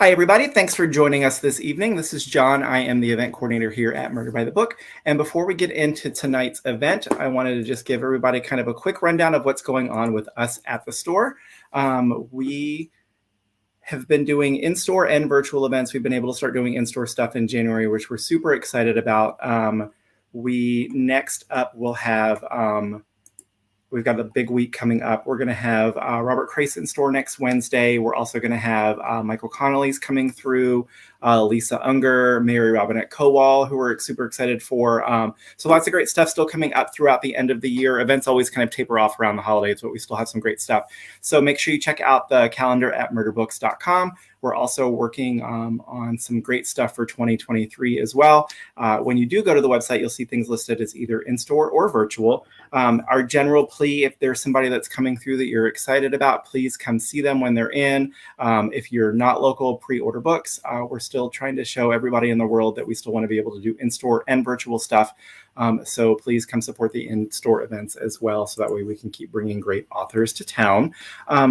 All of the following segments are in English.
Hi, everybody. Thanks for joining us this evening. This is John. I am the event coordinator here at Murder by the Book. And before we get into tonight's event, I wanted to just give everybody kind of a quick rundown of what's going on with us at the store. We have been doing in-store and virtual events. We've been able to start doing in-store stuff in January, which we're super excited about. Next up will have... We've got a big week coming up. We're going to have Robert Crace in store next Wednesday. We're also going to have Michael Connolly's coming through, Lisa Unger, Mary Robinette Kowal, who we're super excited for. So lots of great stuff still coming up throughout the end of the year. Events always kind of taper off around the holidays, but we still have some great stuff. So make sure you check out the calendar at murderbooks.com. We're also working on some great stuff for 2023 as well. When you do go to the website, you'll see things listed as either in-store or virtual. Our general plea, if there's somebody that's coming through that you're excited about, please come see them when they're in. If you're not local, pre-order books. We're still trying to show everybody in the world that we still want to be able to do in-store and virtual stuff. So please come support the in-store events as well, so that way we can keep bringing great authors to town.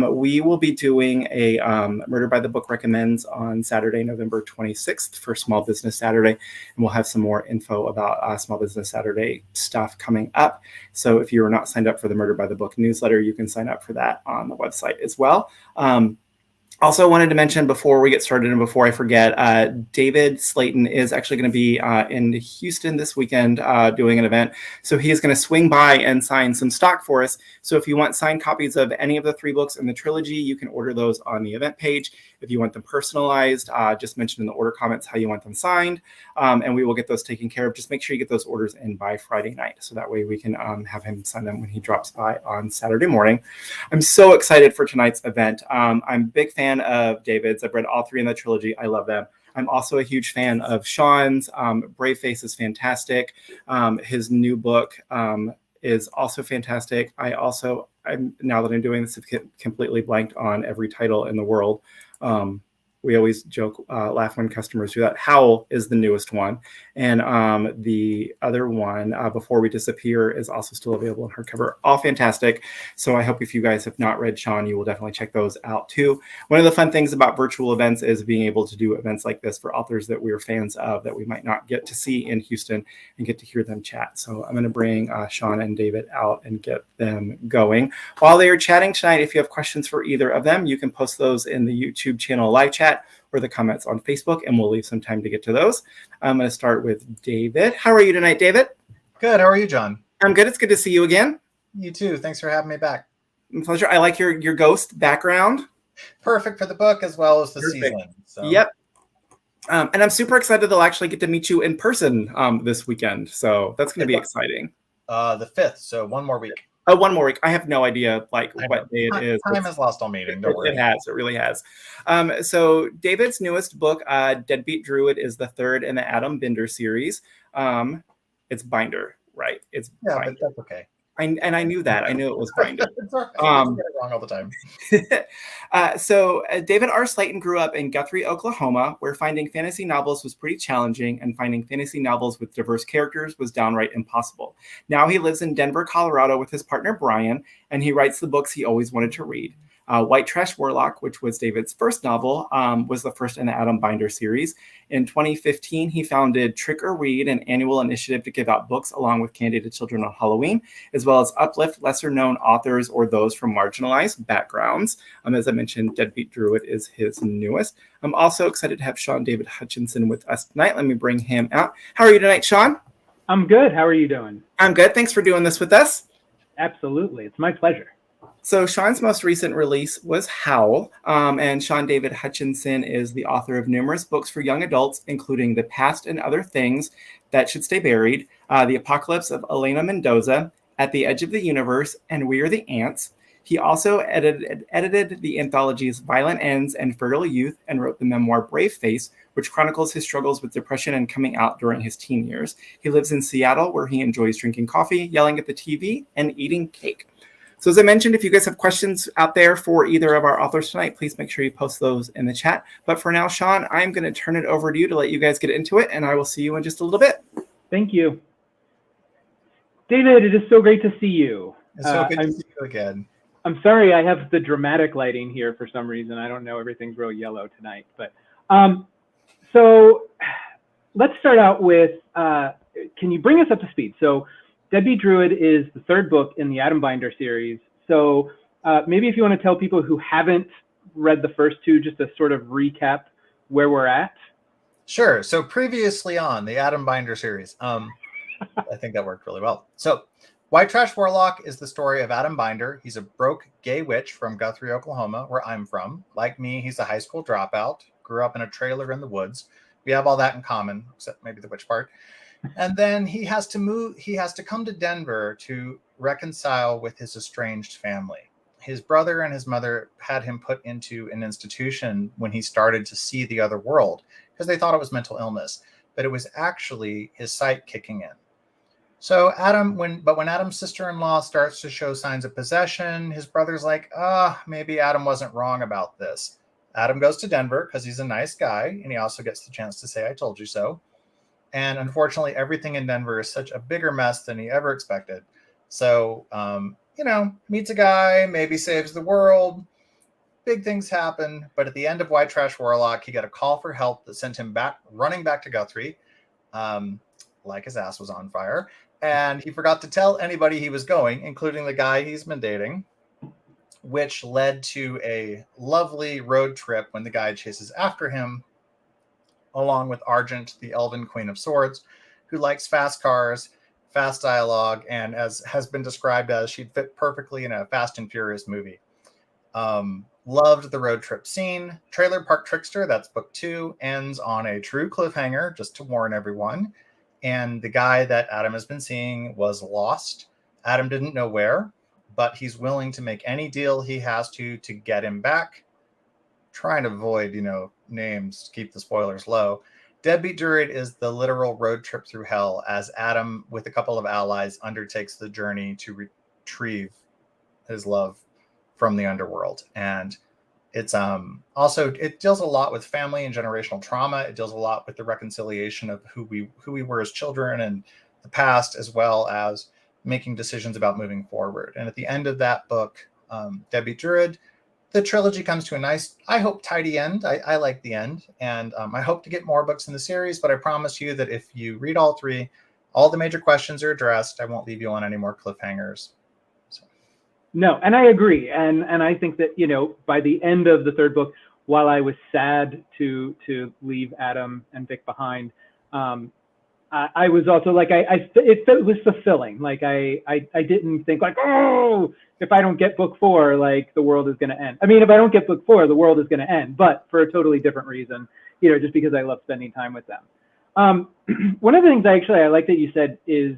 We will be doing a Murder by the Book Recommends on Saturday, November 26th for Small Business Saturday, and we'll have some more info about Small Business Saturday stuff coming up. So if you're not signed up for the Murder by the Book newsletter, you can sign up for that on the website as well. Also wanted to mention before we get started and before I forget, David Slayton is actually going to be in Houston this weekend doing an event. So he is going to swing by and sign some stock for us. So if you want signed copies of any of the 3 books in the trilogy, you can order those on the event page. If you want them personalized, just mention in the order comments how you want them signed, and we will get those taken care of. Just make sure you get those orders in by Friday night, so that way we can have him sign them when he drops by on Saturday morning. I'm so excited for tonight's event. I'm a big fan of David's. I've read all 3 in the trilogy. I love them. I'm also a huge fan of Shaun's. Brave Face is fantastic. His new book is also fantastic. Now that I'm doing this, I've completely blanked on every title in the world. We always joke, laugh when customers do that. Howl is the newest one. And the other one, Before We Disappear, is also still available in hardcover. All fantastic. So I hope if you guys have not read Shaun, you will definitely check those out too. One of the fun things about virtual events is being able to do events like this for authors that we're fans of that we might not get to see in Houston and get to hear them chat. So I'm going to bring Shaun and David out and get them going. While they are chatting tonight, if you have questions for either of them, you can post those in the YouTube channel live chat or the comments on Facebook, and we'll leave some time to get to those. I'm going to start with David. How are you tonight, David? Good. How are you, John? I'm good. It's good to see you again. You too. Thanks for having me back. My pleasure. I like your ghost background. Perfect for the book as well as the season. So. Yep. And I'm super excited they'll actually get to meet you in person this weekend. So that's going to be exciting. The 5th. So one more week. Oh, one more week. I have no idea what day it is. Time has lost all meaning. Don't worry. It has. It really has. So David's newest book, Deadbeat Druid, is the 3rd in the Adam Binder series. It's Binder, right? It's Binder. But that's okay. I knew that. I knew it was Binder. It's all right. I get it wrong all the time. So David R. Slayton grew up in Guthrie, Oklahoma, where finding fantasy novels was pretty challenging, and finding fantasy novels with diverse characters was downright impossible. Now he lives in Denver, Colorado with his partner, Brian, and he writes the books he always wanted to read. White Trash Warlock, which was David's first novel, was the first in the Adam Binder series. In 2015, he founded Trick or Read, an annual initiative to give out books along with candy to children on Halloween, as well as uplift lesser-known authors or those from marginalized backgrounds. As I mentioned, Deadbeat Druid is his newest. I'm also excited to have Shaun David Hutchison with us tonight. Let me bring him out. How are you tonight, Shaun? I'm good. How are you doing? I'm good. Thanks for doing this with us. Absolutely. It's my pleasure. So Shaun's most recent release was Howl, and Shaun David Hutchison is the author of numerous books for young adults, including The Past and Other Things That Should Stay Buried, The Apocalypse of Elena Mendoza, At the Edge of the Universe, and We Are the Ants. He also edited the anthologies Violent Ends and Fertile Youth, and wrote the memoir Brave Face, which chronicles his struggles with depression and coming out during his teen years. He lives in Seattle, where he enjoys drinking coffee, yelling at the TV, and eating cake. So as I mentioned, if you guys have questions out there for either of our authors tonight, please make sure you post those in the chat. But for now, Shaun, I'm going to turn it over to you to let you guys get into it, and I will see you in just a little bit. Thank you. David, it is so great to see you. It's so good to see you again. I'm sorry I have the dramatic lighting here for some reason. I don't know. Everything's real yellow tonight. But So let's start out with, can you bring us up to speed? So Deadbeat Druid is the third book in the Adam Binder series. So maybe if you want to tell people who haven't read the first two, just to sort of recap where we're at. Sure. So previously on the Adam Binder series, I think that worked really well. So White Trash Warlock is the story of Adam Binder. He's a broke gay witch from Guthrie, Oklahoma, where I'm from. Like me, he's a high school dropout, grew up in a trailer in the woods. We have all that in common, except maybe the witch part. And then he has to come to Denver to reconcile with his estranged family. His brother and his mother had him put into an institution when he started to see the other world because they thought it was mental illness, but it was actually his sight kicking in. So when Adam's sister-in-law starts to show signs of possession, his brother's like, maybe Adam wasn't wrong about this. Adam goes to Denver because he's a nice guy, and he also gets the chance to say, I told you so. And unfortunately, everything in Denver is such a bigger mess than he ever expected. So, meets a guy, maybe saves the world. Big things happen. But at the end of White Trash Warlock, he got a call for help that sent him running back to Guthrie, like his ass was on fire. And he forgot to tell anybody he was going, including the guy he's been dating, which led to a lovely road trip when the guy chases after him, along with Argent, the Elven Queen of Swords, who likes fast cars, fast dialogue, and as has been described as she'd fit perfectly in a Fast and Furious movie. Loved the road trip scene. Trailer Park Trickster, that's book 2, ends on a true cliffhanger, just to warn everyone. And the guy that Adam has been seeing was lost. Adam didn't know where, but he's willing to make any deal he has to get him back. Trying to avoid, names, keep the spoilers low. Deadbeat Druid is the literal road trip through hell as Adam, with a couple of allies, undertakes the journey to retrieve his love from the underworld. And it's also, it deals a lot with family and generational trauma. It deals a lot with the reconciliation of who we were as children and the past, as well as making decisions about moving forward. And at the end of that book, Deadbeat Druid, the trilogy comes to a nice, I hope, tidy end. I like the end. And I hope to get more books in the series, but I promise you that if you read all 3, all the major questions are addressed. I won't leave you on any more cliffhangers. So. No, and I agree. And I think that, by the end of the third book, while I was sad to leave Adam and Vic behind, I was also like, it was fulfilling. Like I didn't think like, oh, if I don't get book 4, like the world is going to end. I mean, if I don't get book 4, the world is going to end, but for a totally different reason, just because I love spending time with them. One of the things I like that you said is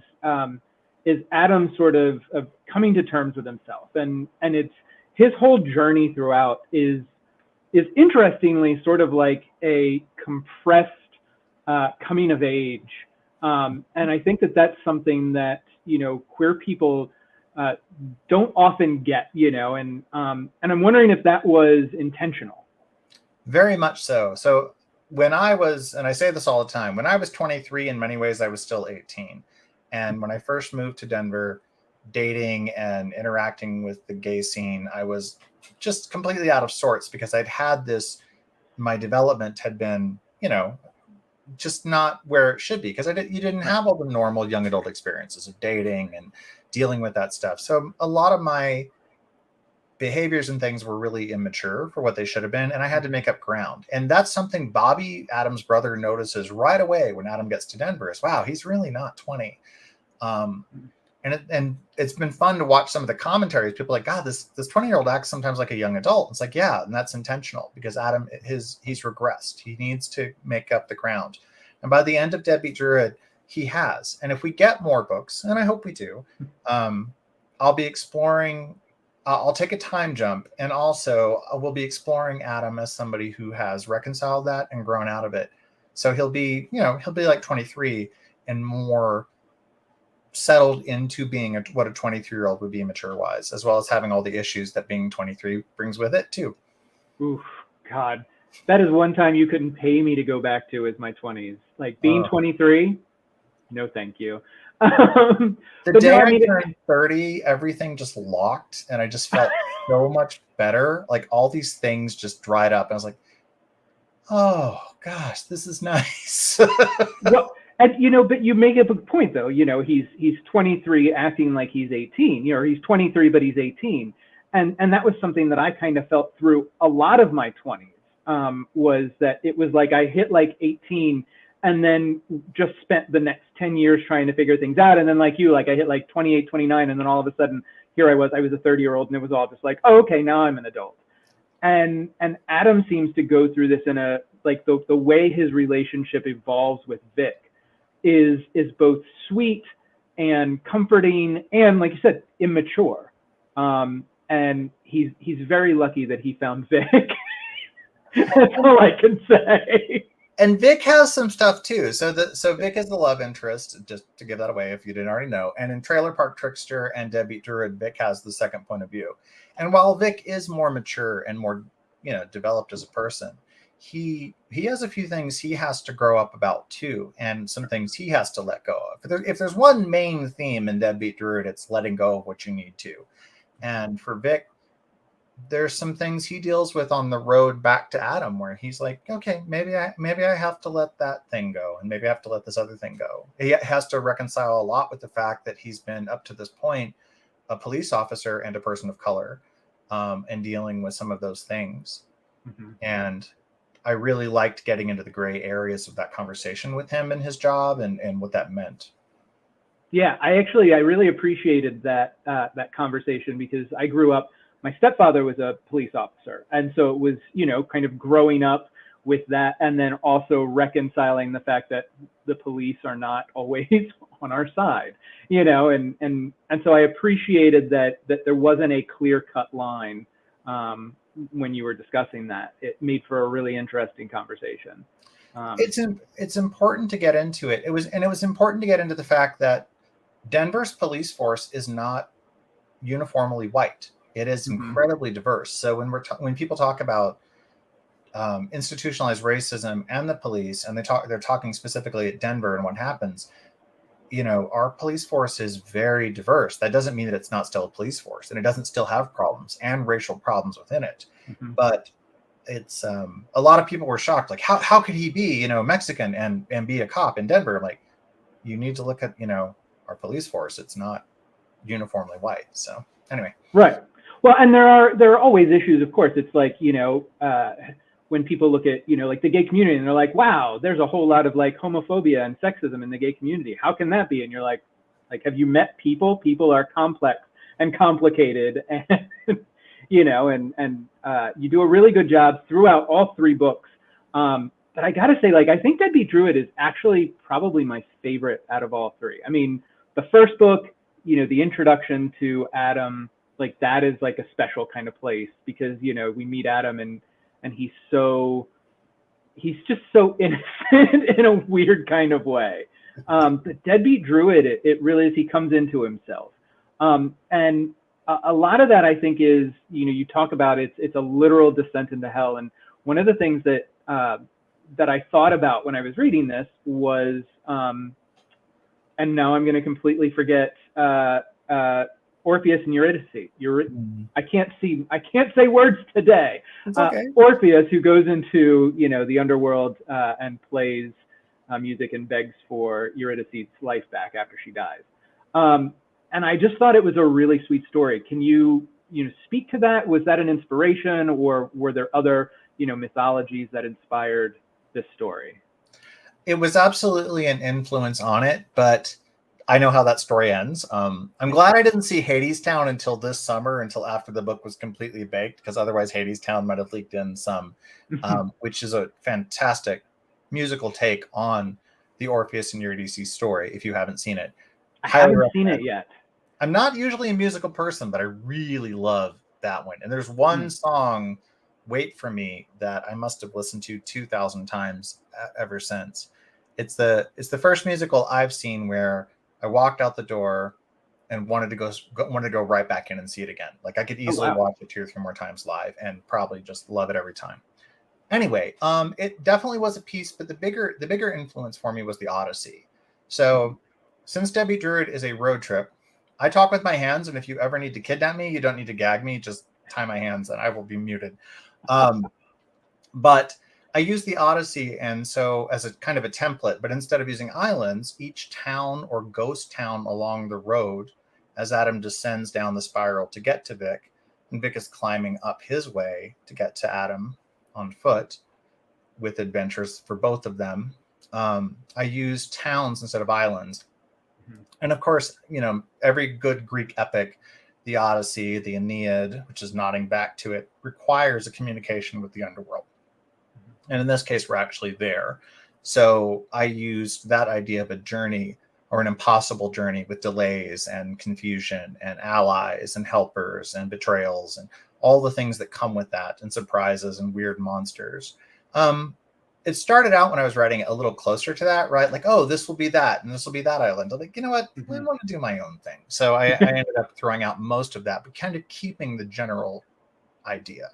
Adam sort of coming to terms with himself, and it's his whole journey throughout is interestingly sort of like a compressed coming of age. And I think that that's something that, queer people don't often get, and I'm wondering if that was intentional. Very much so. So when I was, and I say this all the time, when I was 23, in many ways, I was still 18. And when I first moved to Denver, dating and interacting with the gay scene, I was just completely out of sorts because I'd had my development had been, just not where it should be, because you didn't have all the normal young adult experiences of dating and dealing with that stuff. So a lot of my behaviors and things were really immature for what they should have been, and I had to make up ground. And that's something Bobby, Adam's brother, notices right away when Adam gets to Denver is, wow, he's really not 20. And it's been fun to watch some of the commentaries. People are like, God, this 20-year-old acts sometimes like a young adult. It's like, yeah, and that's intentional because Adam, he's regressed. He needs to make up the ground. And by the end of Deadbeat Druid, he has. And if we get more books, and I hope we do, I'll be exploring. I'll take a time jump, and also we'll be exploring Adam as somebody who has reconciled that and grown out of it. So he'll be like 23 and more settled into being what a 23-year-old would be mature-wise, as well as having all the issues that being 23 brings with it too. Oof, God, that is one time you couldn't pay me to go back to is my 20s. Like being 23, no, thank you. The day I turned 30, everything just locked, and I just felt so much better. Like all these things just dried up. I was like, oh gosh, this is nice. Well, and but you make a good point though. He's 23 acting like he's 18. Or he's 23 but he's 18, and that was something that I kind of felt through a lot of my 20s. Was that it was like I hit like 18 and then just spent the next 10 years trying to figure things out, and then like I hit like 28, 29, and then all of a sudden here I was a 30-year-old, and it was all just like, oh, okay, now I'm an adult. And Adam seems to go through this in a like the way his relationship evolves with Vic is both sweet and comforting and, like you said, immature. And he's very lucky that he found Vic. That's all I can say. And Vic has some stuff too. So Vic is the love interest, just to give that away if you didn't already know. And in Trailer Park Trickster and Deadbeat Druid, Vic has the second point of view. And while Vic is more mature and more, developed as a person, he has a few things he has to grow up about too, and some things he has to let go of. If there's one main theme in Deadbeat Druid, it's letting go of what you need to. And for Vic, there's some things he deals with on the road back to Adam where he's like, okay, maybe I have to let that thing go, and maybe I have to let this other thing go. He has to reconcile a lot with the fact that he's been, up to this point, a police officer and a person of color, and dealing with some of those things. Mm-hmm. And I really liked getting into the gray areas of that conversation with him and his job and what that meant. Yeah, I really appreciated that conversation, because I grew up, my stepfather was a police officer. And so it was, kind of growing up with that, and then also reconciling the fact that the police are not always on our side, and so I appreciated that there wasn't a clear-cut line when you were discussing that. It made for a really interesting conversation. It's important to get into it. It was important to get into the fact that Denver's police force is not uniformly white. It is incredibly diverse. So when people talk about institutionalized racism and the police, and they're talking specifically at Denver and what happens, our police force is very diverse. That doesn't mean that it's not still a police force, and it doesn't still have problems and racial problems within it. Mm-hmm. But it's a lot of people were shocked, like how could he be Mexican and be a cop in Denver? Like, you need to look at our police force. It's not uniformly white. So anyway, right. Well, and there are always issues, of course. It's like, when people look at, like the gay community, and they're like, wow, there's a whole lot of like homophobia and sexism in the gay community. How can that be? And you're like, have you met people? People are complex and complicated, and, and you do a really good job throughout all three books. But I got to say, I think Deadbeat Druid is actually probably my favorite out of all three. I mean, the first book, the introduction to Adam, that is like a special kind of place, because we meet Adam and he's just so innocent in a weird kind of way. The Deadbeat Druid, it really is, he comes into himself, and a lot of that, I think, is you talk about it's a literal descent into hell. And one of the things that I thought about when I was reading this was, and now I'm going to completely forget, Orpheus and Eurydice. I can't say words today. It's okay. Orpheus, who goes into the underworld and plays music and begs for Eurydice's life back after she dies. And I just thought it was a really sweet story. Can you speak to that? Was that an inspiration, or were there other mythologies that inspired this story? It was absolutely an influence on it, but I know how that story ends. I'm glad I didn't see Hadestown until this summer, until after the book was completely baked, because otherwise Hadestown might have leaked in some, which is a fantastic musical take on the Orpheus and Eurydice story. If you haven't seen it, I haven't seen it yet. I'm not usually a musical person, but I really love that one. And there's one song, Wait For Me, that I must have listened to 2,000 times ever since. It's the first musical I've seen where I walked out the door and wanted to go right back in and see it again. Like, I could easily watch it 2 or 3 more times live and probably just love it every time. Anyway, it definitely was a piece, but the bigger influence for me was the Odyssey. So since Deadbeat Druid is a road trip, I talk with my hands, and if you ever need to kidnap me, you don't need to gag me, just tie my hands and I will be muted. But I use the Odyssey, and so as a kind of a template, but instead of using islands, each town or ghost town along the road, as Adam descends down the spiral to get to Vic, and Vic is climbing up his way to get to Adam on foot, with adventures for both of them. I use towns instead of islands. Mm-hmm. And of course, every good Greek epic, the Odyssey, the Aeneid, which is nodding back to it, requires a communication with the underworld. Mm-hmm. And in this case, we're actually there. So I used that idea of a journey, or an impossible journey, with delays and confusion and allies and helpers and betrayals and all the things that come with that, and surprises and weird monsters. It started out when I was writing it a little closer to that, right? Like, oh, this will be that, and this will be that island. I'm like, you know what? Mm-hmm. I want to do my own thing. So I ended up throwing out most of that, but kind of keeping the general idea.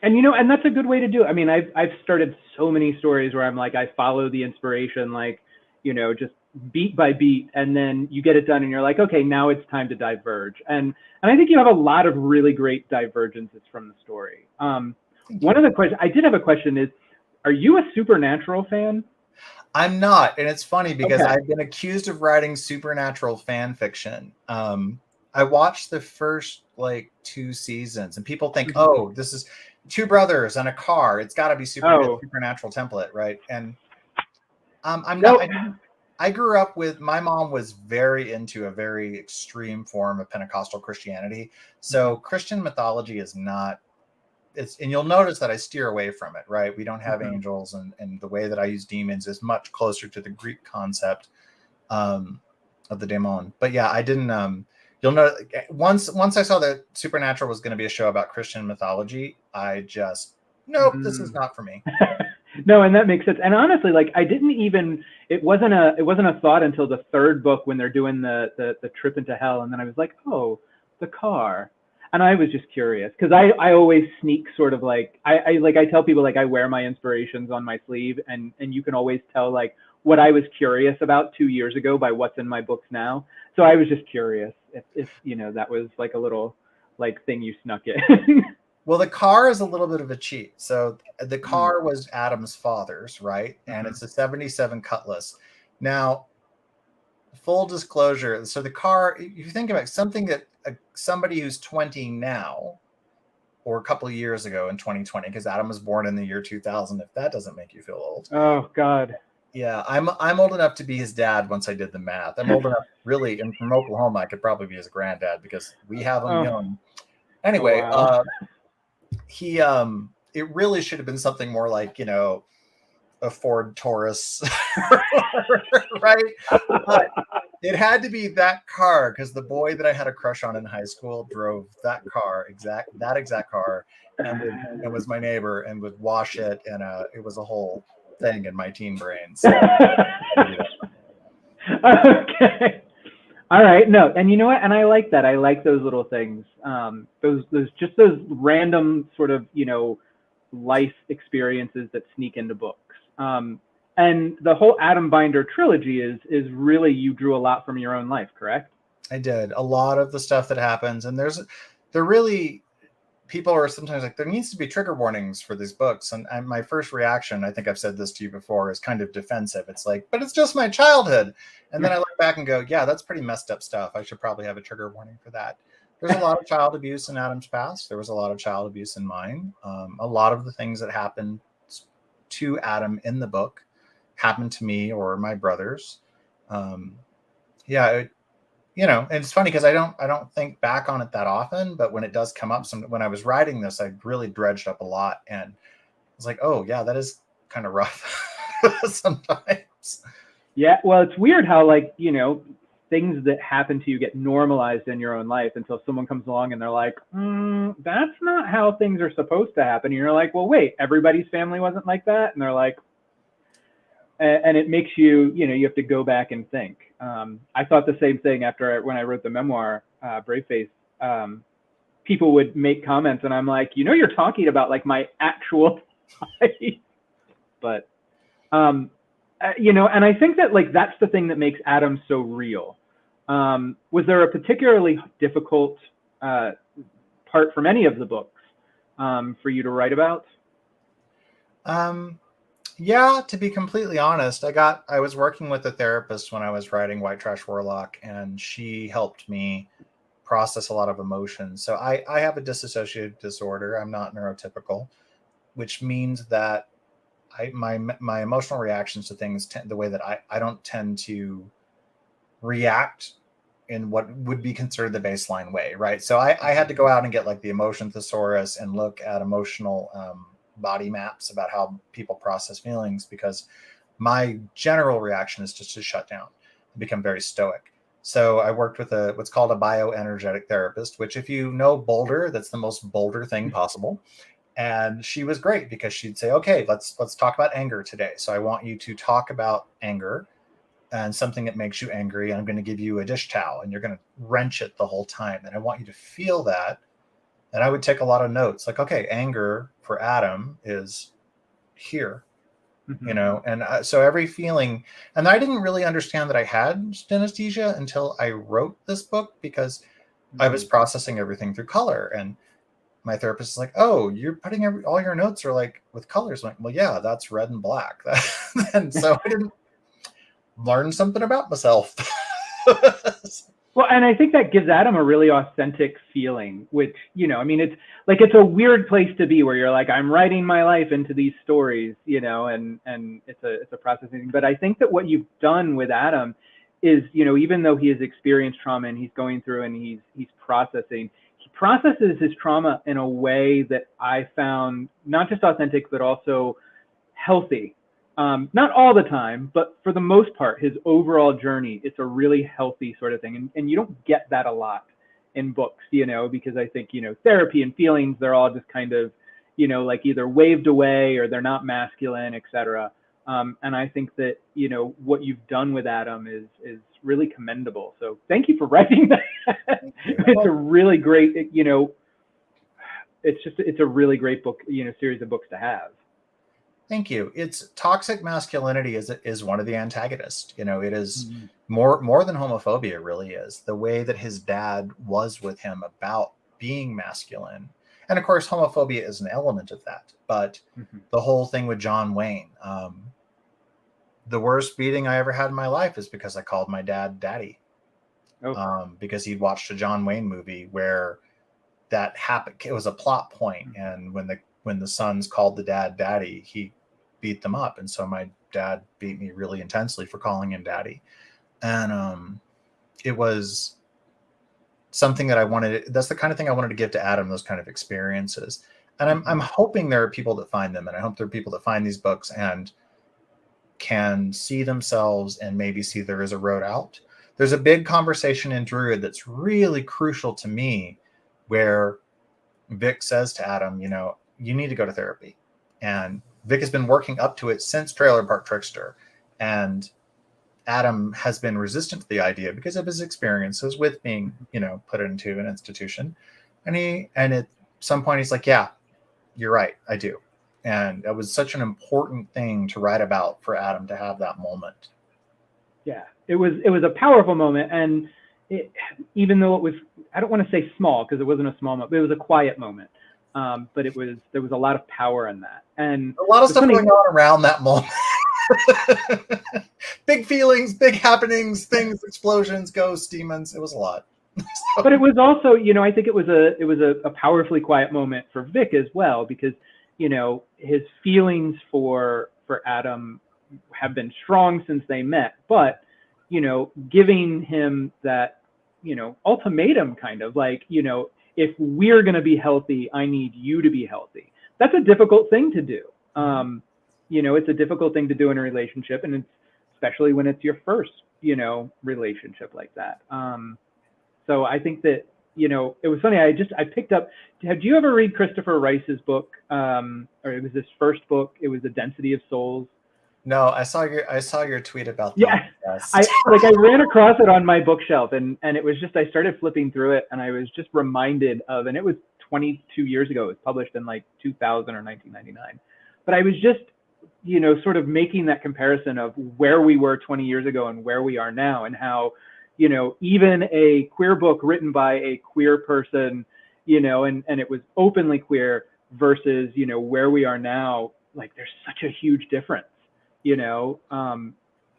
And and that's a good way to do it. I mean, I've started so many stories where I'm like, I follow the inspiration, like, just beat by beat, and then you get it done, and you're like, okay, now it's time to diverge. And I think you have a lot of really great divergences from the story. One of the questions I did have a question is, are you a Supernatural fan? I'm not, and it's funny because I've been accused of writing Supernatural fan fiction. I watched the first 2 seasons, and people think, oh, this is 2 brothers and a car. It's got to be Supernatural template, right? And I'm not. I grew up with, my mom was very into a very extreme form of Pentecostal Christianity. So Christian mythology is not. And you'll notice that I steer away from it, right? We don't have angels, and the way that I use demons is much closer to the Greek concept of the daemon. But yeah, I didn't. You'll know once I saw that Supernatural was going to be a show about Christian mythology, I just this is not for me. No, and that makes sense. And honestly, I didn't even. It wasn't a thought until the 3rd book when they're doing the trip into hell, and then I was like, oh, the car. And I was just curious, because I always sneak sort of I tell people, I wear my inspirations on my sleeve, and you can always tell what I was curious about 2 years ago by what's in my books now. So I was just curious if that was a little thing you snuck in. Well, the car is a little bit of a cheat. So the car was Adam's father's, right? And it's a 77 Cutlass. Now, full disclosure, so the car, if you think about something that somebody who's 20 now, or a couple of years ago in 2020, because Adam was born in the year 2000, if that doesn't make you feel old. Oh, God. Yeah, I'm old enough to be his dad once I did the math. I'm old enough, really, and from Oklahoma, I could probably be his granddad because we have him young. Anyway, it really should have been something more like, a Ford Taurus, right? But it had to be that car, because the boy that I had a crush on in high school drove that exact car, and was my neighbor, and would wash it, and it was a whole thing in my teen brain. So. Okay. All right. No, and you know what? And I like that. I like those little things. Those random sort of life experiences that sneak into books. And the whole Adam Binder trilogy is really, you drew a lot from your own life, correct? I did. A lot of the stuff that happens, and they're really, people are sometimes like, there needs to be trigger warnings for these books. And my first reaction, I think I've said this to you before, is kind of defensive. It's like, but it's just my childhood. And then I look back and go, yeah, that's pretty messed up stuff. I should probably have a trigger warning for that. There's a lot of child abuse in Adam's past. There was a lot of child abuse in mine. A lot of the things that happened to Adam in the book happened to me or my brothers. And it's funny because I don't think back on it that often, but when it does come up, when I was writing this, I really dredged up a lot, and I was like, oh yeah, that is kind of rough sometimes. Yeah, well, it's weird how things that happen to you get normalized in your own life until someone comes along and they're like, that's not how things are supposed to happen. And you're like, well, wait, everybody's family wasn't like that? And they're like, and it makes you, you have to go back and think. I thought the same thing when I wrote the memoir, Brave Face. People would make comments, and I'm like, you're talking about my actual life. But, and I think that that's the thing that makes Adam so real. Was there a particularly difficult part from any of the books for you to write about? Yeah, to be completely honest, I was working with a therapist when I was writing White Trash Warlock, and she helped me process a lot of emotions. So I have a dissociative disorder. I'm not neurotypical, which means that my emotional reactions to things, the way that I don't tend to react in what would be considered the baseline way, right? So I had to go out and get like the emotion thesaurus and look at emotional body maps about how people process feelings, because my general reaction is just to shut down and become very stoic. So I worked with what's called a bioenergetic therapist, which, if you know Boulder, that's the most Boulder thing possible. And she was great because she'd say, okay, let's talk about anger today. So I want you to talk about anger and something that makes you angry. And I'm going to give you a dish towel and you're going to wrench it the whole time. And I want you to feel that. And I would take a lot of notes like, okay, anger for Adam is here, and so every feeling, and I didn't really understand that I had synesthesia until I wrote this book, because I was processing everything through color. And my therapist is like, oh, you're putting all your notes are like with colors. I'm like, well, yeah, that's red and black. And so I didn't learn something about myself. Well, and I think that gives Adam a really authentic feeling, which, I mean, it's a weird place to be where you're like, I'm writing my life into these stories, and it's a processing. But I think that what you've done with Adam is, even though he has experienced trauma and he's going through and he's processing, he processes his trauma in a way that I found not just authentic, but also healthy. Not all the time, but for the most part, his overall journey, it's a really healthy sort of thing. And you don't get that a lot in books, because I think, therapy and feelings, they're all just kind of, like either waved away or they're not masculine, etc. And I think that, what you've done with Adam is really commendable. So thank you for writing that. It's a really great, it's a really great book, series of books to have. Thank you. It's toxic masculinity is one of the antagonists. It is more than homophobia, really is. The way that his dad was with him about being masculine. And of course, homophobia is an element of that. But the whole thing with John Wayne, the worst beating I ever had in my life is because I called my dad daddy. Because he'd watched a John Wayne movie where that happened. It was a plot point. And when the sons called the dad daddy, he beat them up. And so my dad beat me really intensely for calling him daddy. And it was something that I wanted. That's the kind of thing I wanted to give to Adam, those kind of experiences. And I'm hoping there are people that find them. And I hope there are people that find these books and can see themselves and maybe see there is a road out. There's a big conversation in Druid that's really crucial to me, where Vic says to Adam, you need to go to therapy. And Vic has been working up to it since Trailer Park Trickster. And Adam has been resistant to the idea because of his experiences with being, put into an institution. And at some point he's like, yeah, you're right, I do. And it was such an important thing to write about for Adam to have that moment. Yeah, it was a powerful moment. And even though it was, I don't want to say small, because it wasn't a small moment, but it was a quiet moment. But there was a lot of power in that, and a lot of stuff going on around that moment. Big feelings, big happenings, things, explosions, ghosts, demons. It was a lot. But it was also, I think it was a powerfully quiet moment for Vic as well, because his feelings for Adam have been strong since they met, but giving him that ultimatum, kind of like, if we're going to be healthy, I need you to be healthy. That's a difficult thing to do. It's a difficult thing to do in a relationship, and especially when it's your first, relationship like that. So I think that, it was funny. I picked up, did you ever read Christopher Rice's book? Or it was his first book. It was The Density of Souls. No, I saw your tweet about that. Yeah, I ran across it on my bookshelf, and it was just, I started flipping through it, and I was just reminded of, and it was 22 years ago. It was published in like 2000 or 1999. But I was just, sort of making that comparison of where we were 20 years ago and where we are now, and how, even a queer book written by a queer person, and it was openly queer, versus, where we are now, like there's such a huge difference, you know.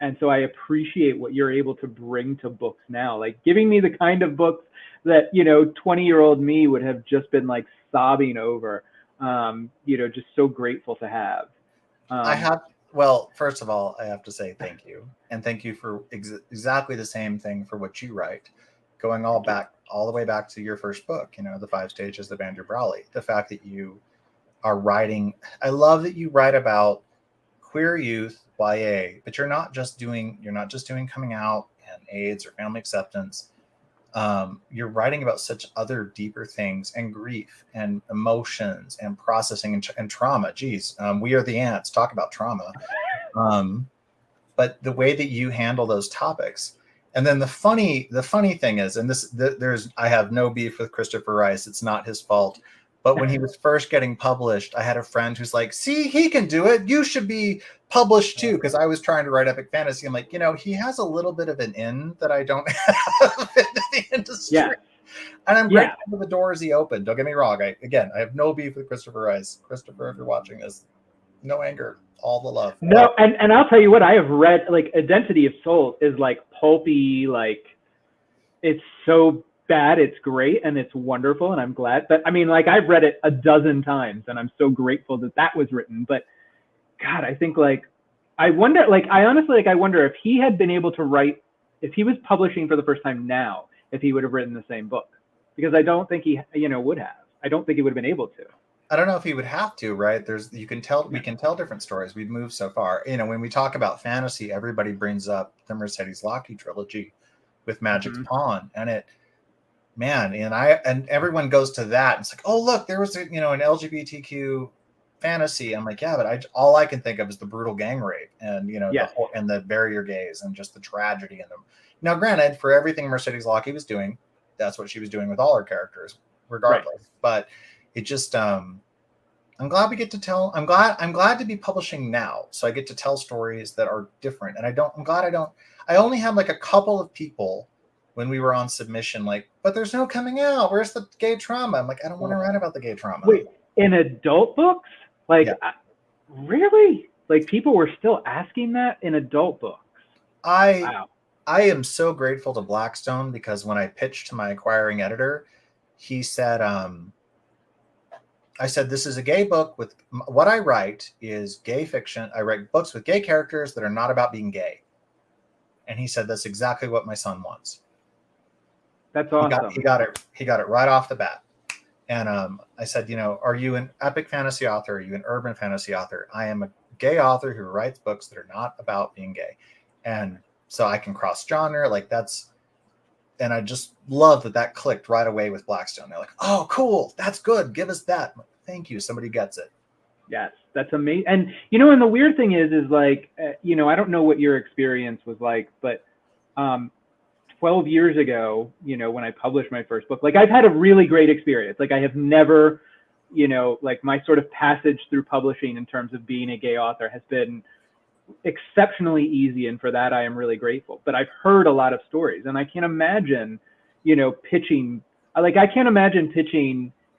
And so I appreciate what you're able to bring to books now, like giving me the kind of books that, you know, 20-year-old me would have just been like sobbing over. You know, just so grateful to have. Well, first of all, I have to say thank you, and thank you for exactly the same thing for what you write, going all the way back to your first book, you know, The 5 Stages of Andrew Brawley. The fact that you are writing, I love that you write about queer youth, YA, but you're not just doing coming out and AIDS or family acceptance. You're writing about such other deeper things, and grief and emotions and processing and trauma. Geez, We Are the Ants, talk about trauma. But the way that you handle those topics, and then the funny thing is, and I have no beef with Christopher Rice. It's not his fault. But when he was first getting published, I had a friend who's like, see, he can do it. You should be published too. Because I was trying to write epic fantasy. I'm like, you know, he has a little bit of an in that I don't have in the industry. Yeah. And I'm grateful for the doors he opened. Don't get me wrong. I have no beef with Christopher Rice. Christopher, if you're watching this, no anger, all the love. No, and I'll tell you what, I have read, like, Identity of Souls is like pulpy, like, it's so bad, it's great, and it's wonderful, and I'm glad. But I mean, like, I've read it a dozen times, and I'm so grateful that was written. But God, I think, like, I wonder, like, I honestly, like, I wonder if he had been able to write, if he was publishing for the first time now, if he would have written the same book, because I don't think he, you know, would have. I don't think he would have been able to. I don't know if he would have to, right? We can tell different stories. We've moved so far. You know, when we talk about fantasy, everybody brings up the Mercedes Locke trilogy with Magic's Pawn, and and everyone goes to that. And it's like, oh, look, there was an LGBTQ fantasy. I'm like, yeah, but all I can think of is the brutal gang rape and, you know, and the barrier gaze and just the tragedy in them. Now, granted, for everything Mercedes Locke was doing, that's what she was doing with all her characters, regardless. Right. But it just, I'm glad we get to tell. I'm glad to be publishing now, so I get to tell stories that are different. And I only had like a couple of people when we were on submission, like, but there's no coming out. Where's the gay trauma? I'm like, I don't want to write about the gay trauma. Wait, in adult books? Like, really? Like, people were still asking that in adult books? Wow. I am so grateful to Blackstone, because when I pitched to my acquiring editor, he said, I said, this is a gay book with what I write is gay fiction. I write books with gay characters that are not about being gay. And he said, that's exactly what my son wants. That's awesome. He got it right off the bat. And I said, you know, are you an epic fantasy author? Are you an urban fantasy author? I am a gay author who writes books that are not about being gay. And so I can cross genre, like that's, and I just love that clicked right away with Blackstone. They're like, oh, cool. That's good. Give us that. Thank you. Somebody gets it. Yes, that's amazing. And, you know, and the weird thing is like, you know, I don't know what your experience was like, but 12 years ago, you know, when I published my first book, like I've had a really great experience. Like I have never, you know, like my sort of passage through publishing in terms of being a gay author has been exceptionally easy. And for that, I am really grateful. But I've heard a lot of stories, and I can't imagine, you know, pitching,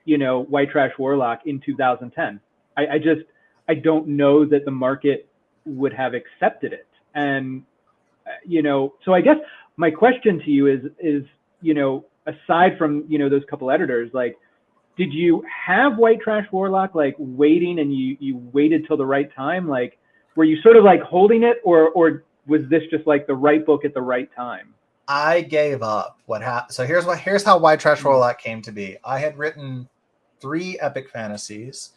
you know, White Trash Warlock in 2010. I don't know that the market would have accepted it. And, you know, so I guess my question to you is, you know, aside from, you know, those couple editors, like, did you have White Trash Warlock, like waiting, and you waited till the right time? Like, were you sort of like holding it, or was this just like the right book at the right time? I gave up. So here's how White Trash Warlock came to be. I had written 3 epic fantasies,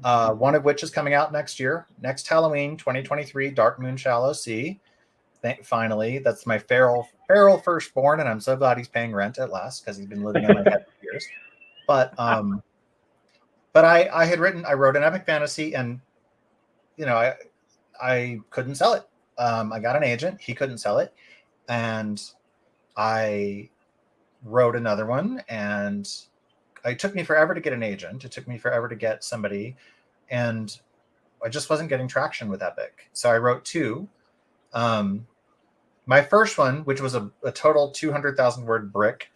one of which is coming out next year, next Halloween, 2023, Dark Moon Shallow Sea. Finally, that's my feral firstborn, and I'm so glad he's paying rent at last, because he's been living in my head for years. But I wrote an epic fantasy, and you know, I couldn't sell it. I got an agent, he couldn't sell it, and I wrote another one, and it took me forever to get an agent. It took me forever to get somebody, and I just wasn't getting traction with epic. So I wrote 2. My first one, which was a total 200,000 word brick,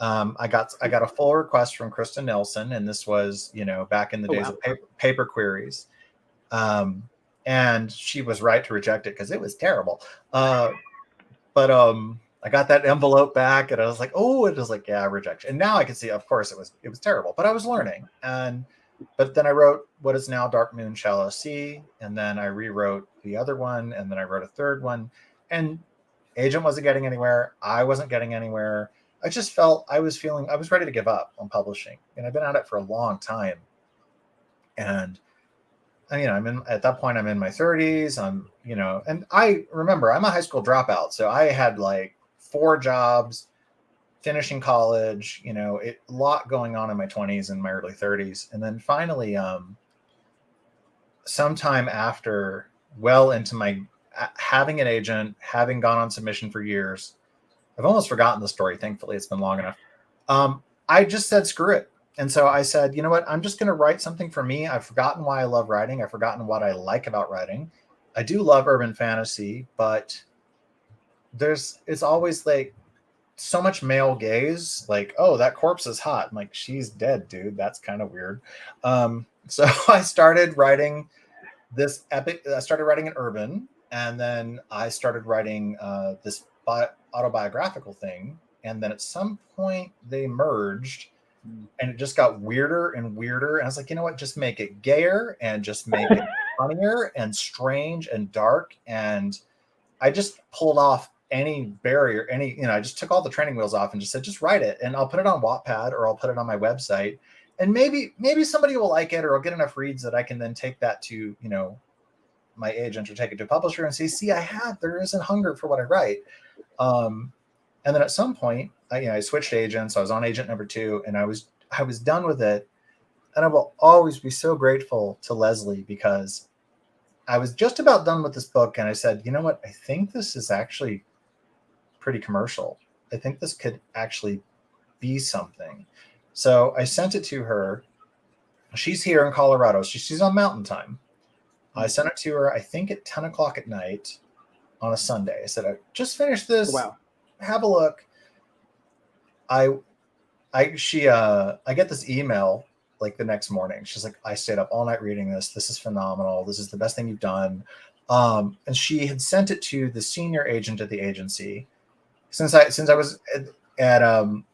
I got a full request from Kristen Nelson, and this was, you know, back in the days of paper queries. And she was right to reject it because it was terrible. But I got that envelope back and I was like, oh, it was like, yeah, rejection. And now I can see, of course, it was terrible, but I was learning. But then I wrote what is now Dark Moon Shallow Sea, and then I rewrote the other one, and then I wrote a third one. And Agent wasn't getting anywhere. I wasn't getting anywhere. I just felt I was ready to give up on publishing, and I've been at it for a long time. And at that point I'm in my 30s. And I remember I'm a high school dropout, so I had like 4 jobs, finishing college, a lot going on in my 20s and my early 30s. And then finally, sometime after, well into my having an agent, having gone on submission for years, I've almost forgotten the story. Thankfully, it's been long enough. I just said, screw it. And so I said, you know what? I'm just going to write something for me. I've forgotten why I love writing. I've forgotten what I like about writing. I do love urban fantasy, but it's always like so much male gaze, like, oh, that corpse is hot. I'm like, she's dead, dude. That's kind of weird. So I started writing this epic. I started writing an urban, and then I started writing this autobiographical thing. And then at some point they merged, and it just got weirder and weirder. And I was like, you know what? Just make it gayer and just make it funnier and strange and dark. And I just pulled off any barrier, I just took all the training wheels off and just said, just write it, and I'll put it on Wattpad or I'll put it on my website, and maybe somebody will like it, or I'll get enough reads that I can then take that to, my agent or take it to a publisher and say, see, there is a hunger for what I write. And then at some point I switched agents. I was on agent number 2, and I was done with it. And I will always be so grateful to Leslie, because I was just about done with this book. And I said, you know what? I think this is actually pretty commercial. I think this could actually be something. So I sent it to her. She's here in Colorado. She's on Mountain Time. I sent it to her, I think at 10 o'clock at night on a Sunday. I said, I just finished this. Wow. Have a look. I get this email like the next morning. She's like, I stayed up all night reading this. This is phenomenal. This is the best thing you've done. And she had sent it to the senior agent at the agency. Since I was at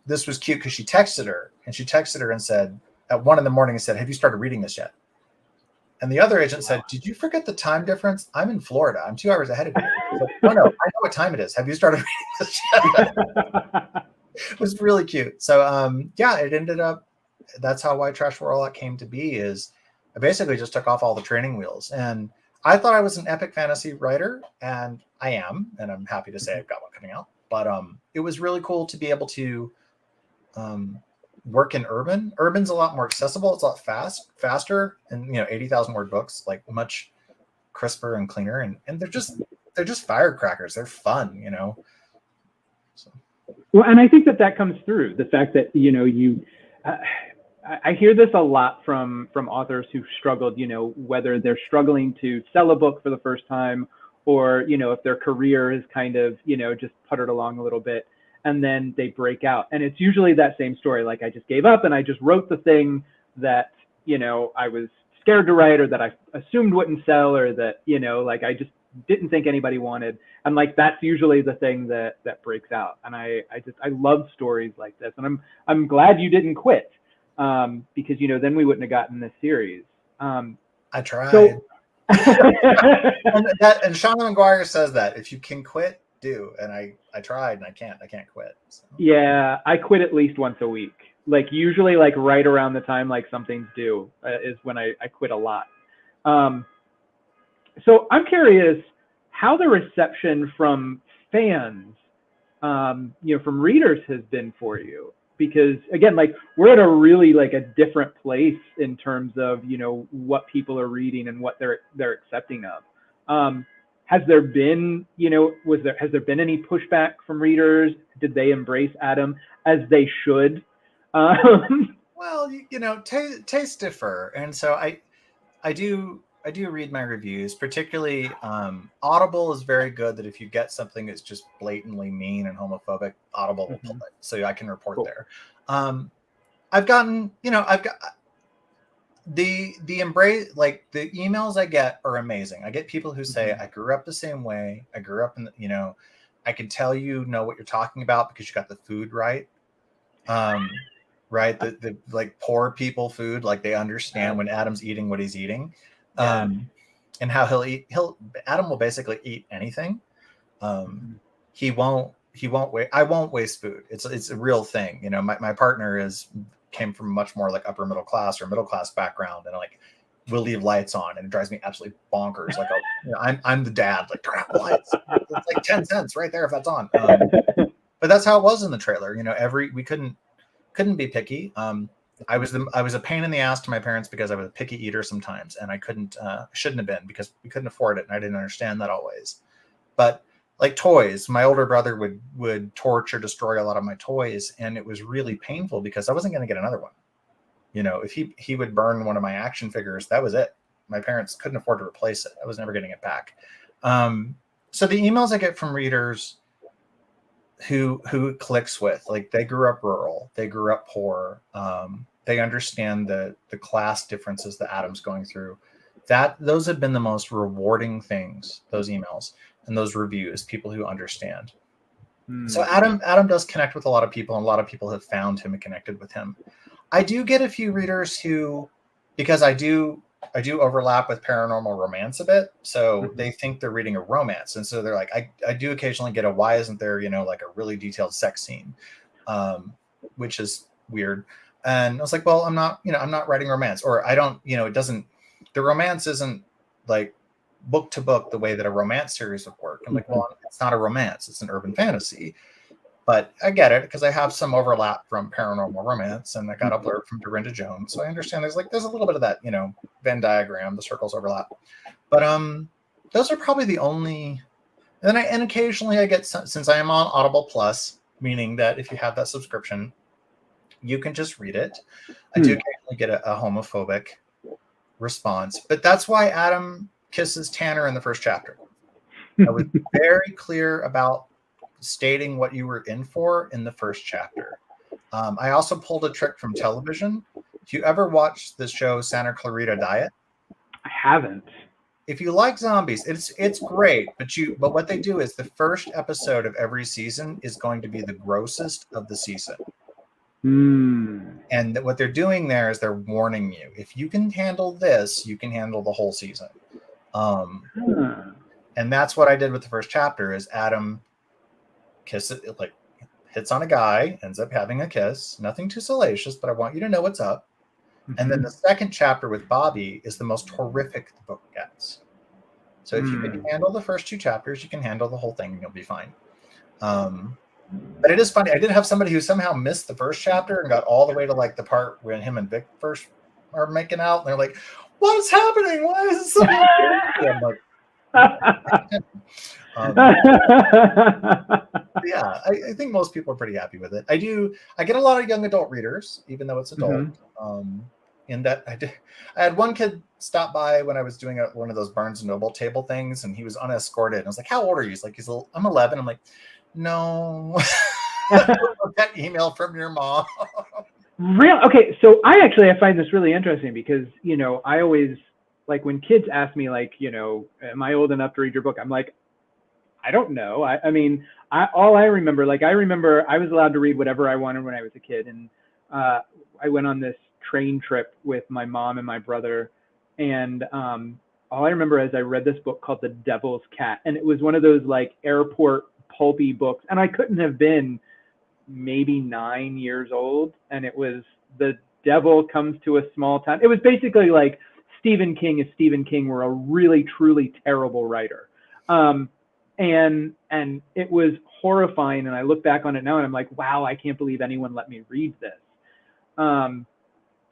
this was cute because she texted her and said at 1 a.m. and said, have you started reading this yet? And the other agent said, did you forget the time difference? I'm in Florida. I'm 2 hours ahead of you. Like, no, I know what time it is. Have you started reading this yet? It was really cute. So it ended up, that's how Why Trash Warlock came to be. Is I basically just took off all the training wheels, and I thought I was an epic fantasy writer, and I am, and I'm happy to say I've got one coming out. But it was really cool to be able to work in urban. Urban's a lot more accessible. It's a lot faster, and 80,000 word books, like much crisper and cleaner, and they're just firecrackers. They're fun, So. Well, and I think that comes through the fact that I hear this a lot from authors who've struggled, whether they're struggling to sell a book for the first time, or if their career is kind of just puttered along a little bit, and then they break out. And it's usually that same story. Like, I just gave up and I just wrote the thing that, I was scared to write, or that I assumed wouldn't sell, or that, I just didn't think anybody wanted. And like, that's usually the thing that breaks out. And I love stories like this. And I'm glad you didn't quit, because, then we wouldn't have gotten this series. I tried. and Sean McGuire says that if you can quit, do. And I tried, and I can't quit. So. Yeah, I quit at least once a week. Like, usually like right around the time like something's due is when I quit a lot. So I'm curious how the reception from fans, from readers has been for you. Because again, like, we're at a really like a different place in terms of, what people are reading and what they're accepting of. Has there been, has there been any pushback from readers? Did they embrace Adam as they should? Well, tastes differ. And so I do read my reviews, particularly Audible is very good, that if you get something that's just blatantly mean and homophobic, Audible will pull it, so I can report there. I've gotten, the embrace, like the emails I get are amazing. I get people who say, I grew up the same way. I grew up in, I can tell you know what you're talking about because you got the food right. Right. The like poor people food, like they understand when Adam's eating what he's eating. And how Adam will basically eat anything. He won't wait. I won't waste food. It's a real thing. My partner came from much more like upper middle class or middle class background, and like we'll leave lights on, and it drives me absolutely bonkers. Like I'm the dad, like turn out the lights. It's like 10 cents right there if that's on. But that's how it was in the trailer. We couldn't be picky. I was a pain in the ass to my parents because I was a picky eater sometimes, and I shouldn't have been because we couldn't afford it, and I didn't understand that always. But like toys, my older brother would torch or destroy a lot of my toys, and it was really painful because I wasn't going to get another one. If he would burn one of my action figures, that was it. My parents couldn't afford to replace it. I was never getting it back. So the emails I get from readers who it clicks with, like they grew up rural, they grew up poor, they understand the class differences that Adam's going through. Those have been the most rewarding things, those emails and those reviews, people who understand. So Adam does connect with a lot of people, and a lot of people have found him and connected with him. I do get a few readers who, because I do overlap with paranormal romance a bit, so they think they're reading a romance, and so they're like, I do occasionally get why isn't there like a really detailed sex scene, which is weird. And I was like, well, I'm not writing romance, or I don't, the romance isn't like book to book the way that a romance series would work. I'm like, well, it's not a romance, it's an urban fantasy. But I get it because I have some overlap from paranormal romance, and I got a blurb from Dorinda Jones, so I understand there's a little bit of that, Venn diagram, the circles overlap. But those are probably the only. And then occasionally I get since I am on Audible Plus, meaning that if you have that subscription, you can just read it. I do occasionally get a homophobic response, but that's why Adam kisses Tanner in the first chapter. I was very clear about stating what you were in for in the first chapter. I also pulled a trick from television. If you ever watched the show Santa Clarita Diet, I haven't. If you like zombies, it's great. But what they do is the first episode of every season is going to be the grossest of the season. And what they're doing there is they're warning you. If you can handle this, you can handle the whole season. And that's what I did with the first chapter. Is Adam hits on a guy, ends up having a kiss. Nothing too salacious, but I want you to know what's up. And then the second chapter with Bobby is the most horrific the book gets. So if you can handle the first two chapters, you can handle the whole thing and you'll be fine. But it is funny. I did have somebody who somehow missed the first chapter and got all the way to like the part when him and Vic first are making out. And they're like, what's happening? Why is it so I'm like, yeah, I think most people are pretty happy with it. I get a lot of young adult readers, even though it's adult. In that I had one kid stop by when I was doing one of those Barnes and Noble table things, and he was unescorted. And I was like, how old are you? He's like, I'm 11. I'm like, no. That email from your mom. Real? Okay, so I find this really interesting because, I always, like when kids ask me, like, am I old enough to read your book? I'm like, I don't know. I mean, all I remember I was allowed to read whatever I wanted when I was a kid. And I went on this train trip with my mom and my brother. And all I remember is I read this book called The Devil's Cat. And it was one of those like airport pulpy books. And I couldn't have been maybe 9 years old. And it was the devil comes to a small town. It was basically like Stephen King if Stephen King were a really, truly terrible writer. And it was horrifying. And I look back on it now and I'm like, wow, I can't believe anyone let me read this.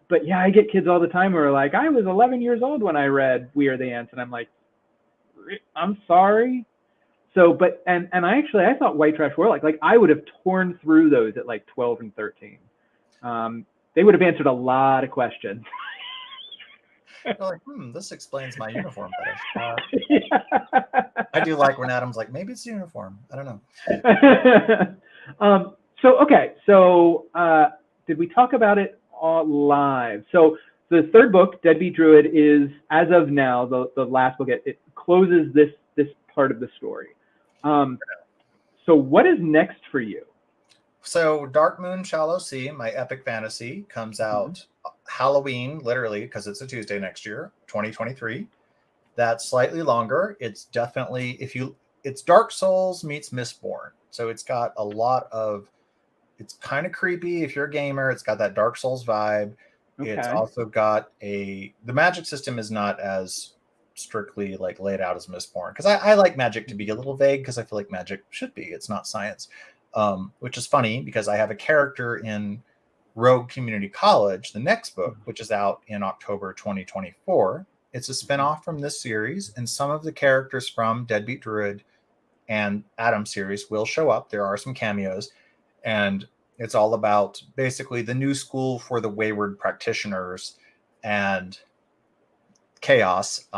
But yeah, I get kids all the time who are like, I was 11 years old when I read We Are the Ants. And I'm like, I'm sorry. So, but, and I thought White Trash Warlock, like I would have torn through those at like 12 and 13. They would have answered a lot of questions. They're like, this explains my uniform better. I do like when Adam's like, maybe it's the uniform. I don't know. So did we talk about it all live? So the third book, Deadbeat Druid, is, as of now, the last book. It closes this part of the story. So what is next for you? So Dark Moon, Shallow Sea, my epic fantasy, comes out Halloween, literally, because it's a Tuesday next year, 2023. That's slightly longer. It's definitely, it's Dark Souls meets Mistborn. So it's got a lot of, it's kind of creepy if you're a gamer. It's got that Dark Souls vibe. Okay. It's also got the magic system is not as strictly like laid out as Mistborn, because I like magic to be a little vague, because I feel like magic should be. It's not science, which is funny because I have a character in Rogue Community College, the next book, which is out in October 2024. It's a spinoff from this series, and some of the characters from Deadbeat Druid and Adam series will show up. There are some cameos, and it's all about basically the new school for the wayward practitioners and chaos.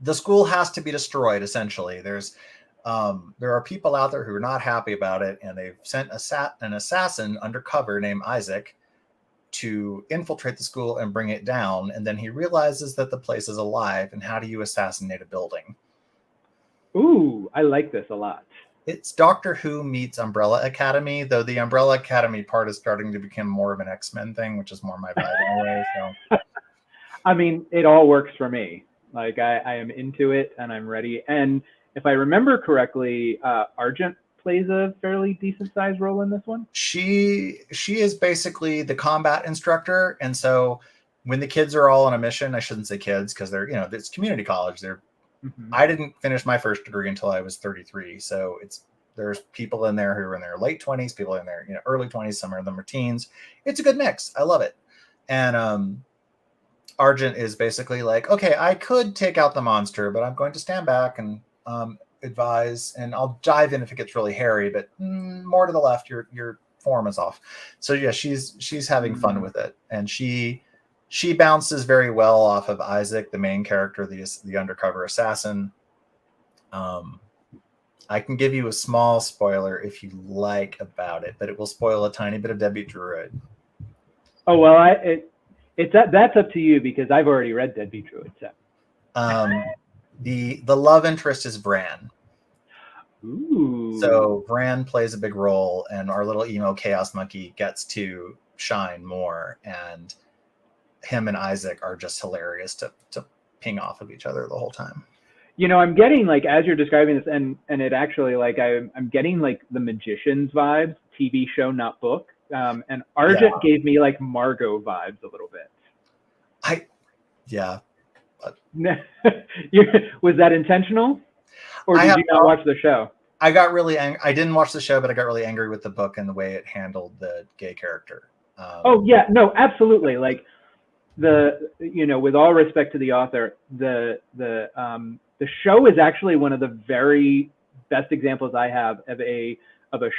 The school has to be destroyed, essentially. There are people out there who are not happy about it, and they've sent an assassin undercover named Isaac to infiltrate the school and bring it down. And then he realizes that the place is alive, and how do you assassinate a building? Ooh, I like this a lot. It's Doctor Who meets Umbrella Academy, though the Umbrella Academy part is starting to become more of an X-Men thing, which is more my vibe anyway. So, I mean, it all works for me. Like I am into it and I'm ready. And if I remember correctly, Argent plays a fairly decent sized role in this one. She is basically the combat instructor, and so when the kids are all on a mission, I shouldn't say kids because they're, it's community college. I didn't finish my first degree until I was 33, so there's people in there who are in their late 20s, people in their early 20s, some of them are teens. It's a good mix. I love it. And Argent is basically like, okay, I could take out the monster, but I'm going to stand back and advise, and I'll dive in if it gets really hairy, but more to the left, your form is off. So yeah, she's having fun with it, and she bounces very well off of Isaac, the main character, the undercover assassin. I can give you a small spoiler if you like about it, but it will spoil a tiny bit of Deadbeat Druid. Oh well, that's up to you, because I've already read Deadbeat Druid. So. The love interest is Bran. Ooh. So Bran plays a big role, and our little emo chaos monkey gets to shine more, and him and Isaac are just hilarious to ping off of each other the whole time. I'm getting, like, as you're describing this, and it actually, like, I'm getting like the Magicians vibes, TV show, not book. And Argent gave me like Margot vibes a little bit. Was that intentional, or did you not watch the show? I got really angry. I didn't watch the show, but I got really angry with the book and the way it handled the gay character. Oh yeah, no, absolutely. Like with all respect to the author, the show is actually one of the very best examples I have of a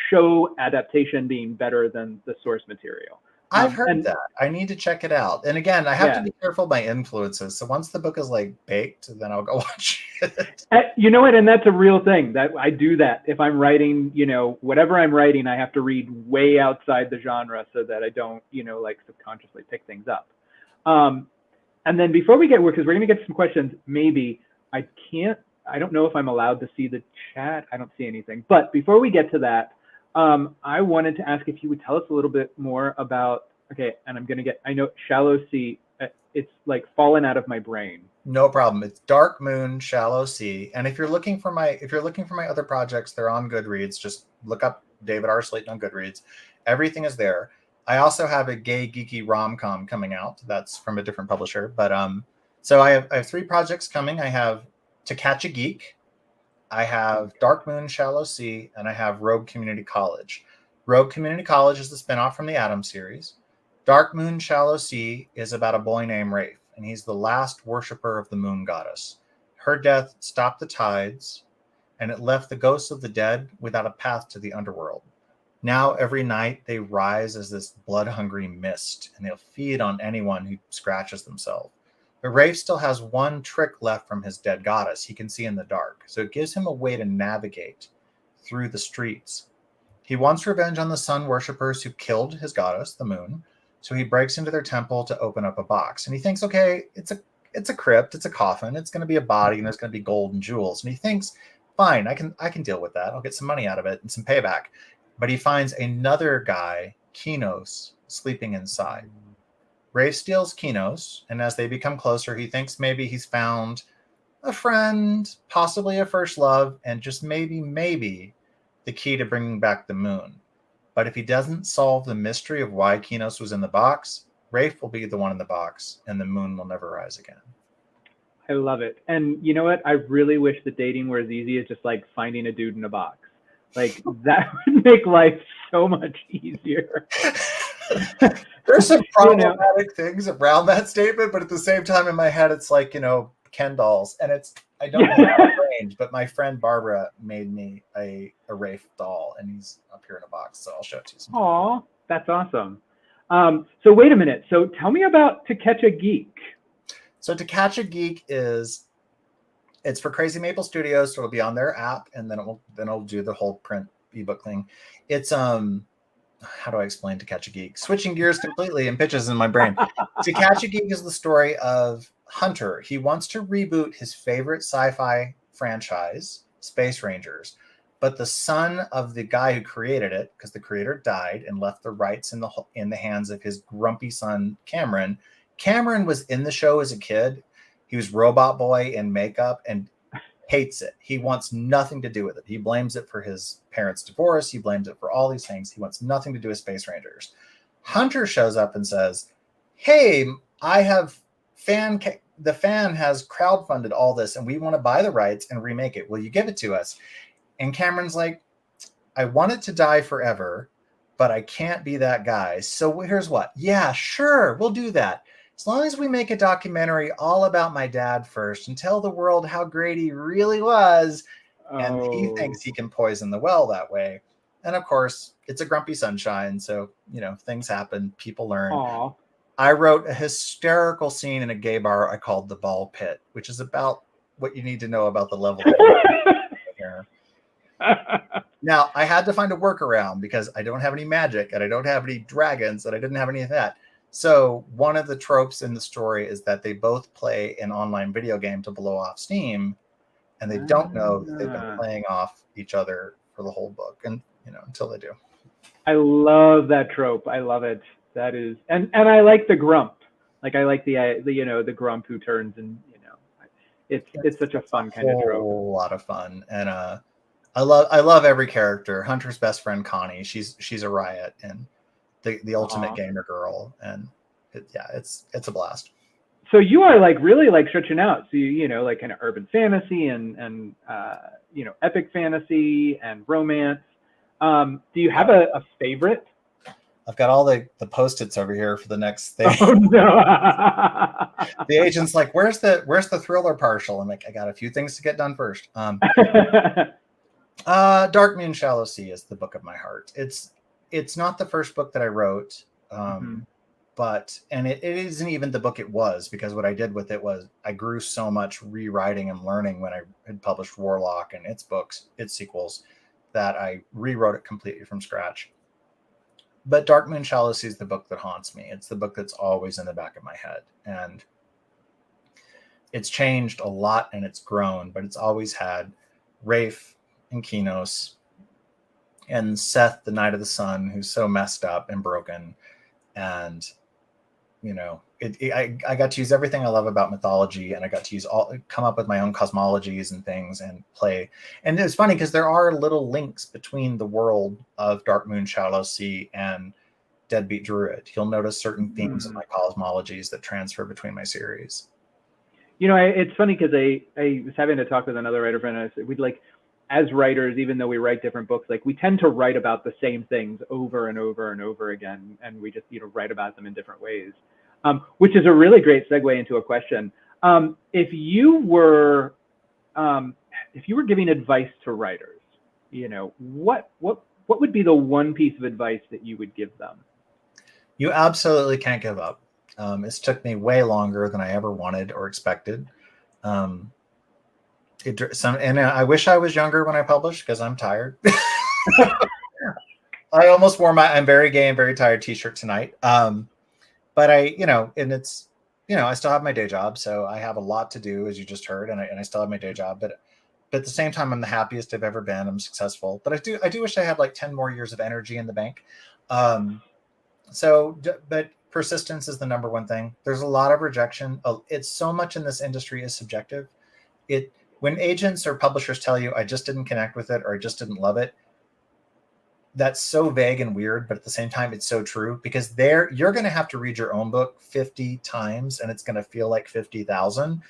show adaptation being better than the source material. I've heard that. I need to check it out. And again, I have to be careful of my influences. So once the book is like baked, then I'll go watch it. You know what? And that's a real thing that I do that. If I'm writing, whatever I'm writing, I have to read way outside the genre so that I don't, like subconsciously pick things up. And then before we get, because we're going to get some questions, maybe I don't know if I'm allowed to see the chat. I don't see anything. But before we get to that, I wanted to ask if you would tell us a little bit more about, and I know Shallow Sea, it's like fallen out of my brain. No problem. It's Dark Moon, Shallow Sea. And if you're looking for my other projects, they're on Goodreads. Just look up David R. Slayton on Goodreads. Everything is there. I also have a gay geeky rom-com coming out. That's from a different publisher. But so I have 3 projects coming. I have To Catch a Geek, I have Dark Moon, Shallow Sea, and I have Rogue Community College. Rogue Community College is the spinoff from the Adam series. Dark Moon, Shallow Sea is about a boy named Rafe, and he's the last worshiper of the moon goddess. Her death stopped the tides, and it left the ghosts of the dead without a path to the underworld. Now, every night, they rise as this blood-hungry mist, and they'll feed on anyone who scratches themselves. But Rafe still has one trick left from his dead goddess. He can see in the dark. So it gives him a way to navigate through the streets. He wants revenge on the sun worshippers who killed his goddess, the moon. So he breaks into their temple to open up a box, and he thinks, okay, it's a crypt, it's a coffin, it's going to be a body, and there's going to be gold and jewels. And he thinks, fine, I can deal with that. I'll get some money out of it and some payback. But he finds another guy, Kinos, sleeping inside. Rafe steals Kinos, and as they become closer, he thinks maybe he's found a friend, possibly a first love, and just maybe the key to bringing back the moon. But if he doesn't solve the mystery of why Kinos was in the box, Rafe will be the one in the box, and the moon will never rise again. I love it. And you know what? I really wish that dating were as easy as just like finding a dude in a box. Like that would make life so much easier. There's some problematic things around that statement, but at the same time in my head, it's like, Ken dolls. And I don't have a range, but my friend Barbara made me a Rafe doll, and he's up here in a box. So I'll show it to you sometime. Aw, that's awesome. So wait a minute. So tell me about To Catch a Geek. So To Catch a Geek it's for Crazy Maple Studios, so it'll be on their app, and then it'll do the whole print ebook thing. It's how do I explain To Catch a Geek? Switching gears completely and pitches in my brain. To Catch a Geek is the story of Hunter. He wants to reboot his favorite sci-fi franchise, Space Rangers, but the son of the guy who created it, because the creator died and left the rights in the hands of his grumpy son Cameron. Cameron was in the show as a kid. He was Robot Boy in makeup and hates it. He wants nothing to do with it. He blames it for his parents' divorce. He blames it for all these things. He wants nothing to do with Space Rangers. Hunter shows up and says, hey, the fan has crowdfunded all this, and we want to buy the rights and remake it. Will you give it to us? And Cameron's like, I want it to die forever, but I can't be that guy. So here's what. Yeah, sure, we'll do that. As long as we make a documentary all about my dad first and tell the world how great he really was. And he thinks he can poison the well that way. And of course, it's a grumpy sunshine. So, things happen. People learn. Aww. I wrote a hysterical scene in a gay bar I called The Ball Pit, which is about what you need to know about the level here. Now, I had to find a workaround because I don't have any magic and I don't have any dragons and I didn't have any of that. So one of the tropes in the story is that they both play an online video game to blow off steam, and they don't know that they've been playing off each other for the whole book, and until they do. I love that trope. I love it. That is, and I like the grump. Like I like the grump who turns, and it's such a fun kind of trope. A lot of fun, and I love every character. Hunter's best friend Connie, she's a riot, and the ultimate gamer girl, and it's a blast. So you are really stretching out. So you like kind of urban fantasy and epic fantasy and romance. Do you have a favorite? I've got all the Post-its over here for the next thing. Oh no! The agent's like, "Where's the thriller partial?" I'm like, "I got a few things to get done first." Dark Moon, Shallow Sea is the book of my heart. It's not the first book that I wrote, but it isn't even the book it was, because what I did with it was I grew so much rewriting and learning when I had published Warlock and its books, its sequels, that I rewrote it completely from scratch. But Dark Moon, Shallow Sea is the book that haunts me. It's the book that's always in the back of my head. And it's changed a lot and it's grown, but it's always had Rafe and Kinos and Seth, the Knight of the Sun, who's so messed up and broken. And, I got to use everything I love about mythology, and I got to come up with my own cosmologies and things and play. And it's funny because there are little links between the world of Dark Moon, Shallow Sea and Deadbeat Druid. You'll notice certain themes in my cosmologies that transfer between my series. It's funny because I was having a talk with another writer friend, and I said, we'd as writers, even though we write different books, we tend to write about the same things over and over and over again, and we just write about them in different ways, which is a really great segue into a question. If you were giving advice to writers, what would be the one piece of advice that you would give them? You absolutely can't give up. It's took me way longer than I ever wanted or expected. And I wish I was younger when I published, because I'm tired. I almost wore my "I'm very gay and very tired" t-shirt tonight. but I, and it's, I still have my day job, so I have a lot to do, as you just heard, and I still have my day job, but at the same time, I'm the happiest I've ever been. I'm successful, but I do wish I had like 10 more years of energy in the bank. But persistence is the number one thing. There's a lot of rejection. It's so much in this industry is subjective. When agents or publishers tell you, I just didn't connect with it, or I just didn't love it, that's so vague and weird, but at the same time, it's so true, because you're going to have to read your own book 50 times and it's going to feel like 50,000,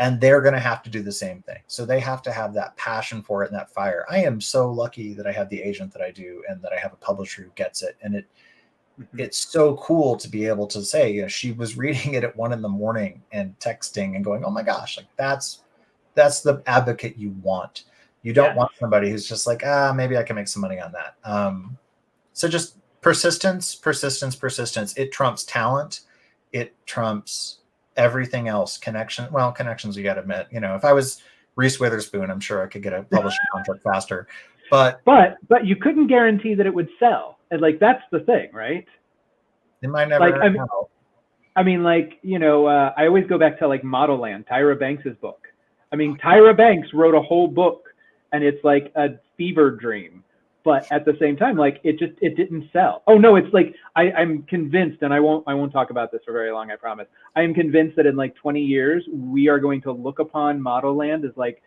and they're going to have to do the same thing. So they have to have that passion for it and that fire. I am so lucky that I have the agent that I do and that I have a publisher who gets it. And it's so cool to be able to say, she was reading it at 1 a.m. and texting and going, oh my gosh, like that's the advocate you want. You don't want somebody who's just like, maybe I can make some money on that. So just persistence. It trumps talent. It trumps everything else. Connections, you got to admit. If I was Reese Witherspoon, I'm sure I could get a publishing contract faster. But you couldn't guarantee that it would sell. And like, that's the thing, right? It might never know. I mean, I always go back to like Model Land, Tyra Banks's book. I mean, Tyra Banks wrote a whole book, and it's like a fever dream, but at the same time, like it didn't sell. Oh no, it's like I'm convinced, and I won't talk about this for very long, I promise. I am convinced that in like 20 years, we are going to look upon Model Land as like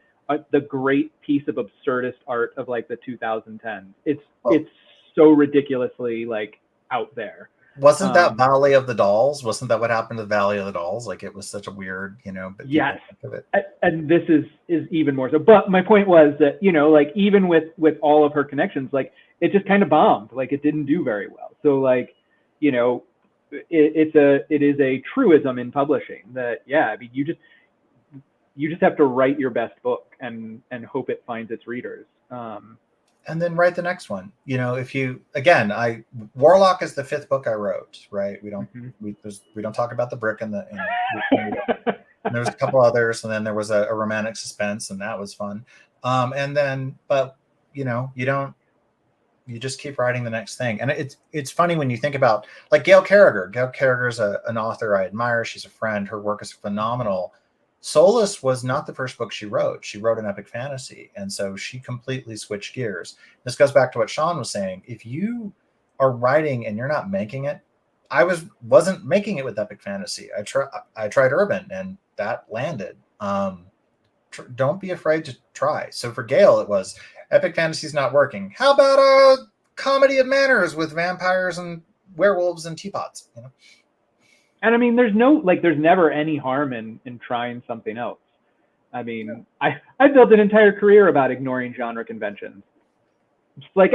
the great piece of absurdist art of like the 2010s. It's so ridiculously like out there. Wasn't that Valley of the Dolls? Wasn't that what happened to the Valley of the Dolls? Like, it was such a weird, but yes. And this is even more so. But my point was that, like, even with all of her connections, like, it just kind of bombed. Like, it didn't do very well. So, like, it is a truism in publishing that, I mean, you just have to write your best book and hope it finds its readers. And then write the next one. Warlock is the 5th book I wrote, right? We don't talk about the brick and and there was a couple others, and then there was a romantic suspense, and that was fun. You just keep writing the next thing. And it's funny when you think about like Gail Carriger. Gail Carriger is an author I admire. She's a friend. Her work is phenomenal. Soulless was not the first book she wrote. She wrote an epic fantasy. And so she completely switched gears. This goes back to what Shaun was saying. If you are writing and you're not making it, I wasn't making it with epic fantasy. I tried urban, and that landed. Don't be afraid to try. So for Gail, it was epic fantasy's not working. How about a comedy of manners with vampires and werewolves and teapots? And I mean, there's never any harm in trying something else. I mean, I built an entire career about ignoring genre conventions. It's like,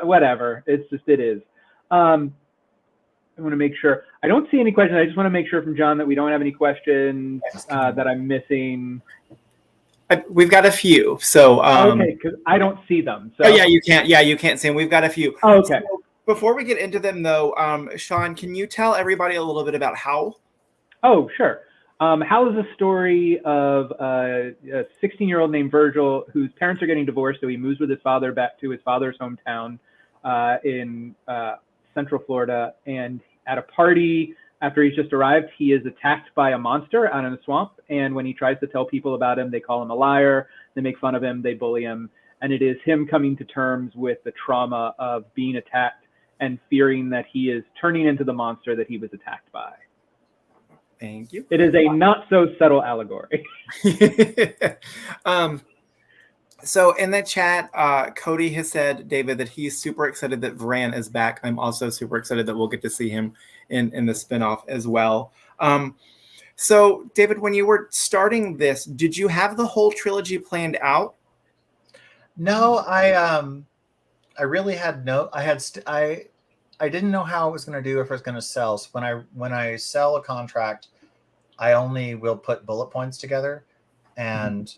whatever. It's just, it is. I want to make sure. I don't see any questions. I just want to make sure from John that we don't have any questions that I'm missing. We've got a few. So okay, because I don't see them. So. Oh yeah, you can't. Yeah, you can't see them. We've got a few. Oh, okay. So, before we get into them, though, Shaun, can you tell everybody a little bit about Howl? Oh, sure. Howl is a story of a 16-year-old named Virgil whose parents are getting divorced, so he moves with his father back to his father's hometown in Central Florida. And at a party, after he's just arrived, he is attacked by a monster out in a swamp. And when he tries to tell people about him, they call him a liar. They make fun of him. They bully him. And it is him coming to terms with the trauma of being attacked and fearing that he is turning into the monster that he was attacked by. Thank you. It is a not so subtle allegory. So in the chat, Cody has said, David, that he's super excited that Varan is back. I'm also super excited that we'll get to see him in the spinoff as well. So David, when you were starting this, did you have the whole trilogy planned out? No, I really had I didn't know how it was going to do, if it was going to sell. So when I sell a contract, I only will put bullet points together, and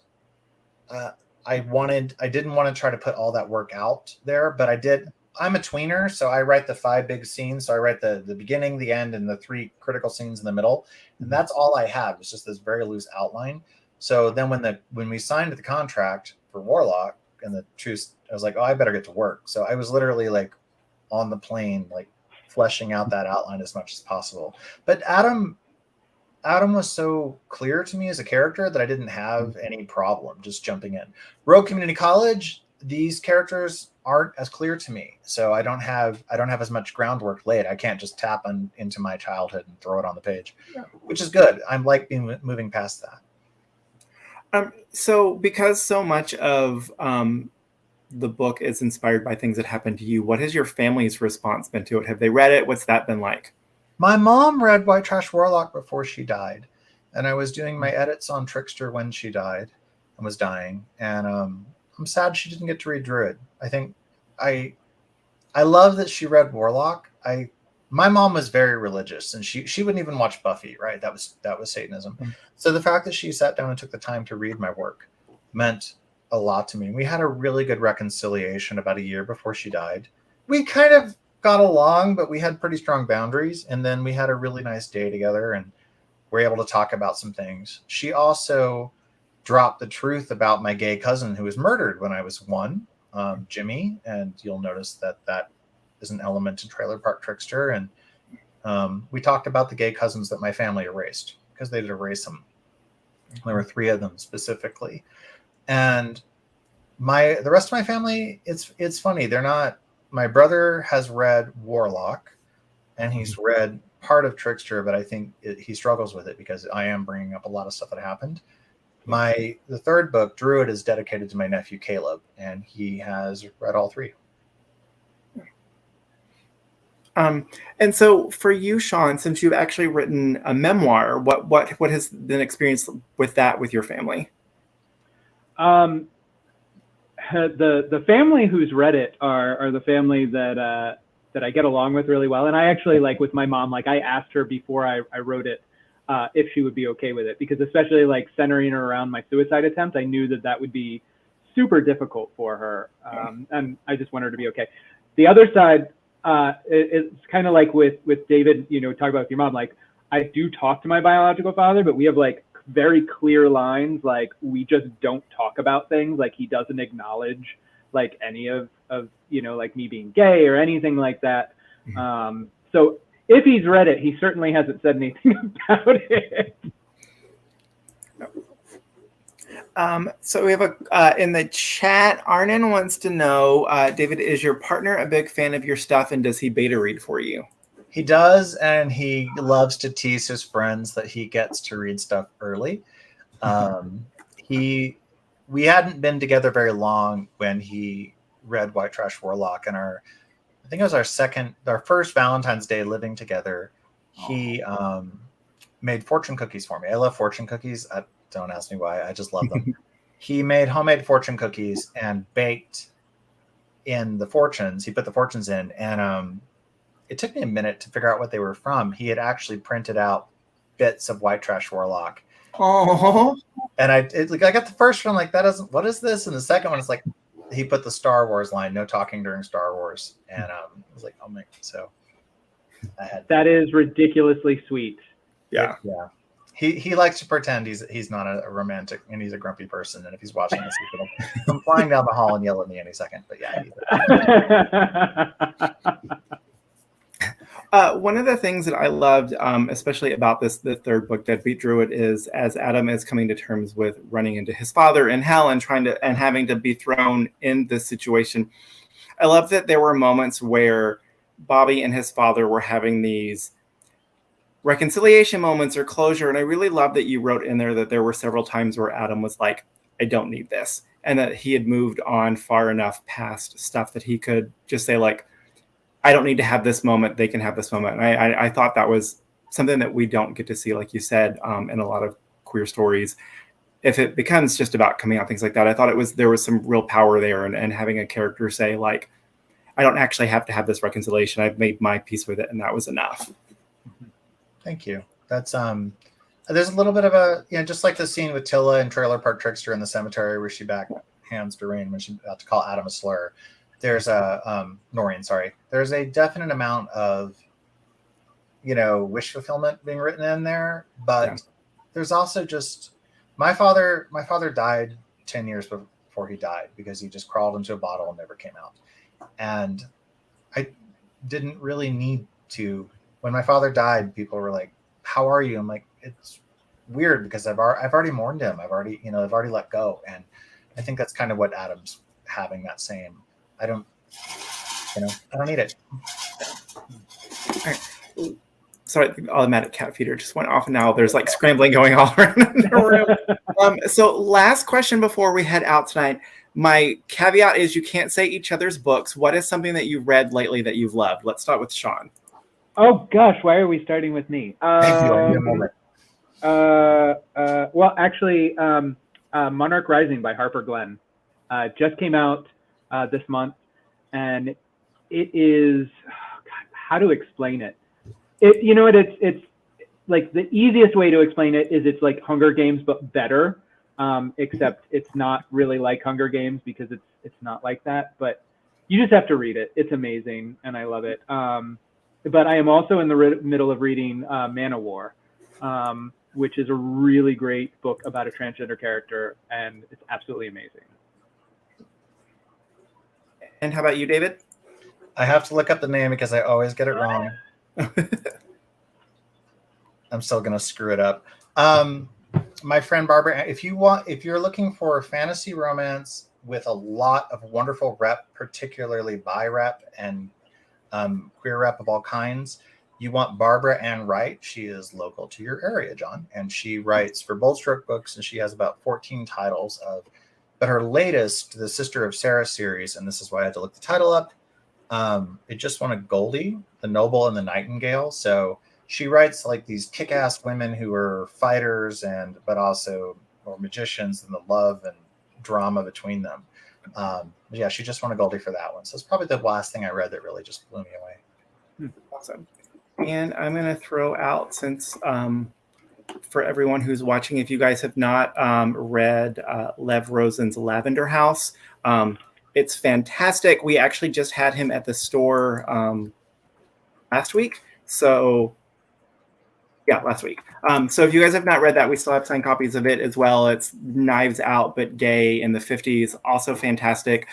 I didn't want to try to put all that work out there, but I did. I'm a tweener, so I write the 5 big scenes. So I write the beginning, the end, and the 3 critical scenes in the middle, and that's all I had, was just this very loose outline. So then when we signed the contract for Warlock and the truce, I was like, oh, I better get to work. So I was literally like on the plane, like fleshing out that outline as much as possible. But Adam was so clear to me as a character that I didn't have any problem just jumping in. Rogue Community College, these characters aren't as clear to me, so I don't have as much groundwork laid. I can't just tap into my childhood and throw it on the page, which is good. I'm like moving past that. So because so much of the book is inspired by things that happened to you, what has your family's response been to it? Have they read it? What's that been like? My mom read White Trash Warlock before she died, and I was doing my edits on Trickster when she died and was dying, and I'm sad she didn't get to read Druid. I think I love that she read Warlock. My mom was very religious, and she wouldn't even watch Buffy, right? That was Satanism. Mm-hmm. So the fact that she sat down and took the time to read my work meant a lot to me. We had a really good reconciliation about a year before she died. We kind of got along, but we had pretty strong boundaries, and then we had a really nice day together and were able to talk about some things. She also dropped the truth about my gay cousin who was murdered when I was 1, Jimmy, and you'll notice that is an element in Trailer Park Trickster. And we talked about the gay cousins that my family erased because they did erase them. There were 3 of them specifically, and the rest of my family, it's funny, they're not. My brother has read Warlock, and he's read part of Trickster, but I think he struggles with it because I am bringing up a lot of stuff that happened. The 3rd book, Druid, is dedicated to my nephew Caleb, and he has read all 3. And so for you, Shaun, since you've actually written a memoir, what has been experience with that with your family? The family who's read it are the family that I get along with really well. And I actually, like with my mom, like I asked her before I wrote it if she would be okay with it, because especially like centering her around my suicide attempt, I knew that would be super difficult for her. And I just want her to be okay. The other side, it's kind of like with David, talk about with your mom, like I do talk to my biological father, but we have like very clear lines. Like we just don't talk about things. Like he doesn't acknowledge like any of like me being gay or anything like that. Mm-hmm. So if he's read it, he certainly hasn't said anything about it. So we have in the chat, Arnon wants to know, David, is your partner a big fan of your stuff, and does he beta read for you? He does, and he loves to tease his friends that he gets to read stuff early. We hadn't been together very long when he read White Trash Warlock, and I think it was our first Valentine's Day living together. He made fortune cookies for me. I love fortune cookies. Don't ask me why. I just love them. He made homemade fortune cookies and baked in the fortunes. He put the fortunes in, and it took me a minute to figure out what they were from. He had actually printed out bits of White Trash Warlock. Oh. And I got the first one, like, what is this? And the second one is like, he put the Star Wars line, no talking during Star Wars. And I was like, oh my, so that is ridiculously sweet. Yeah. Yeah. He likes to pretend he's not a romantic, and he's a grumpy person. And if he's watching this, he's going to come flying down the hall and yell at me any second. But yeah. One of the things that I loved, especially about the 3rd book, Deadbeat Druid, is as Adam is coming to terms with running into his father in hell and having to be thrown in this situation. I love that there were moments where Bobby and his father were having these reconciliation moments or closure. And I really love that you wrote in there that there were several times where Adam was like, I don't need this. And that he had moved on far enough past stuff that he could just say, like, I don't need to have this moment. They can have this moment. And I thought that was something that we don't get to see, like you said, in a lot of queer stories. If it becomes just about coming out, things like that, I thought there was some real power there, and having a character say, like, I don't actually have to have this reconciliation. I've made my peace with it, and that was enough. Thank you. That's there's a little bit of a, just like the scene with Tilla in Trailer Park Trickster in the cemetery where she backhands Doreen when she's about to call Adam a slur. There's Noreen, sorry. There's a definite amount of, wish fulfillment being written in there, but there's also just my father died 10 years before he died because he just crawled into a bottle and never came out. And I didn't really need to when my father died, people were like, "How are you?" I'm like, it's weird because I've already mourned him. I've already let go, and I think that's kind of what Adam's having, that same. I don't need it. All right. Sorry, the automatic cat feeder just went off, and now there's like scrambling going all around the room. So last question before we head out tonight. My caveat is you can't say each other's books. What is something that you've read lately that you've loved? Let's start with Shaun. Oh gosh, why are we starting with me? Well, actually, Monarch Rising by Harper Glenn just came out this month, and it is, how to explain it? It's like the easiest way to explain it is it's like Hunger Games but better, except it's not really like Hunger Games because it's not like that. But you just have to read it. It's amazing, and I love it. But I am also in the middle of reading Man of War, which is a really great book about a transgender character, and it's absolutely amazing. And how about you, David? I have to look up the name because I always get it wrong. I'm still gonna screw it up. My friend Barbara, if you're looking for a fantasy romance with a lot of wonderful rep, particularly bi rep and queer rep of all kinds, you want Barbara Ann Wright. She is local to your area, John, and she writes for Bold Stroke Books, and she has about 14 titles but her latest, the Sister of Sarah series, and this is why I had to look the title up. It just won a Goldie, The Noble and the Nightingale. So she writes like these kick-ass women who are fighters but also magicians, and the love and drama between them. Yeah, she just won a Goldie for that one. So it's probably the last thing I read that really just blew me away. Awesome. And I'm going to throw out, since for everyone who's watching, if you guys have not read Lev Rosen's Lavender House, it's fantastic. We actually just had him at the store last week. So yeah, last week. So if you guys have not read that, we still have signed copies of it as well. It's Knives Out, but gay in the 50s. Also fantastic.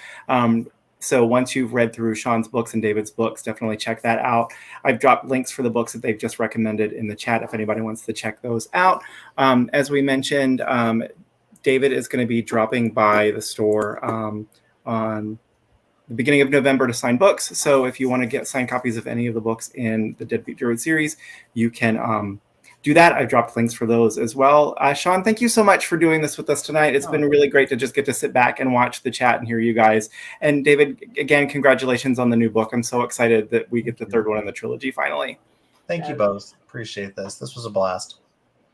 So once you've read through Shaun's books and David's books, definitely check that out. I've dropped links for the books that they've just recommended in the chat if anybody wants to check those out. As we mentioned, David is going to be dropping by the store on the beginning of November to sign books. So if you want to get signed copies of any of the books in the Deadbeat Druid series, you can do that. I've dropped links for those as well. Shaun, thank you so much for doing this with us tonight. It's been really great to just get to sit back and watch the chat and hear you guys. And David, again, congratulations on the new book. I'm so excited that we get the third one in the trilogy finally. Thank you both. Appreciate this. This was a blast.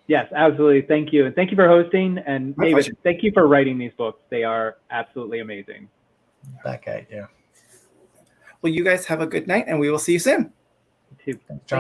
Yes, absolutely. Thank you. And thank you for hosting. And David, thank you for writing these books. They are absolutely amazing. Back at you. Well, you guys have a good night, and we will see you soon. You too. John.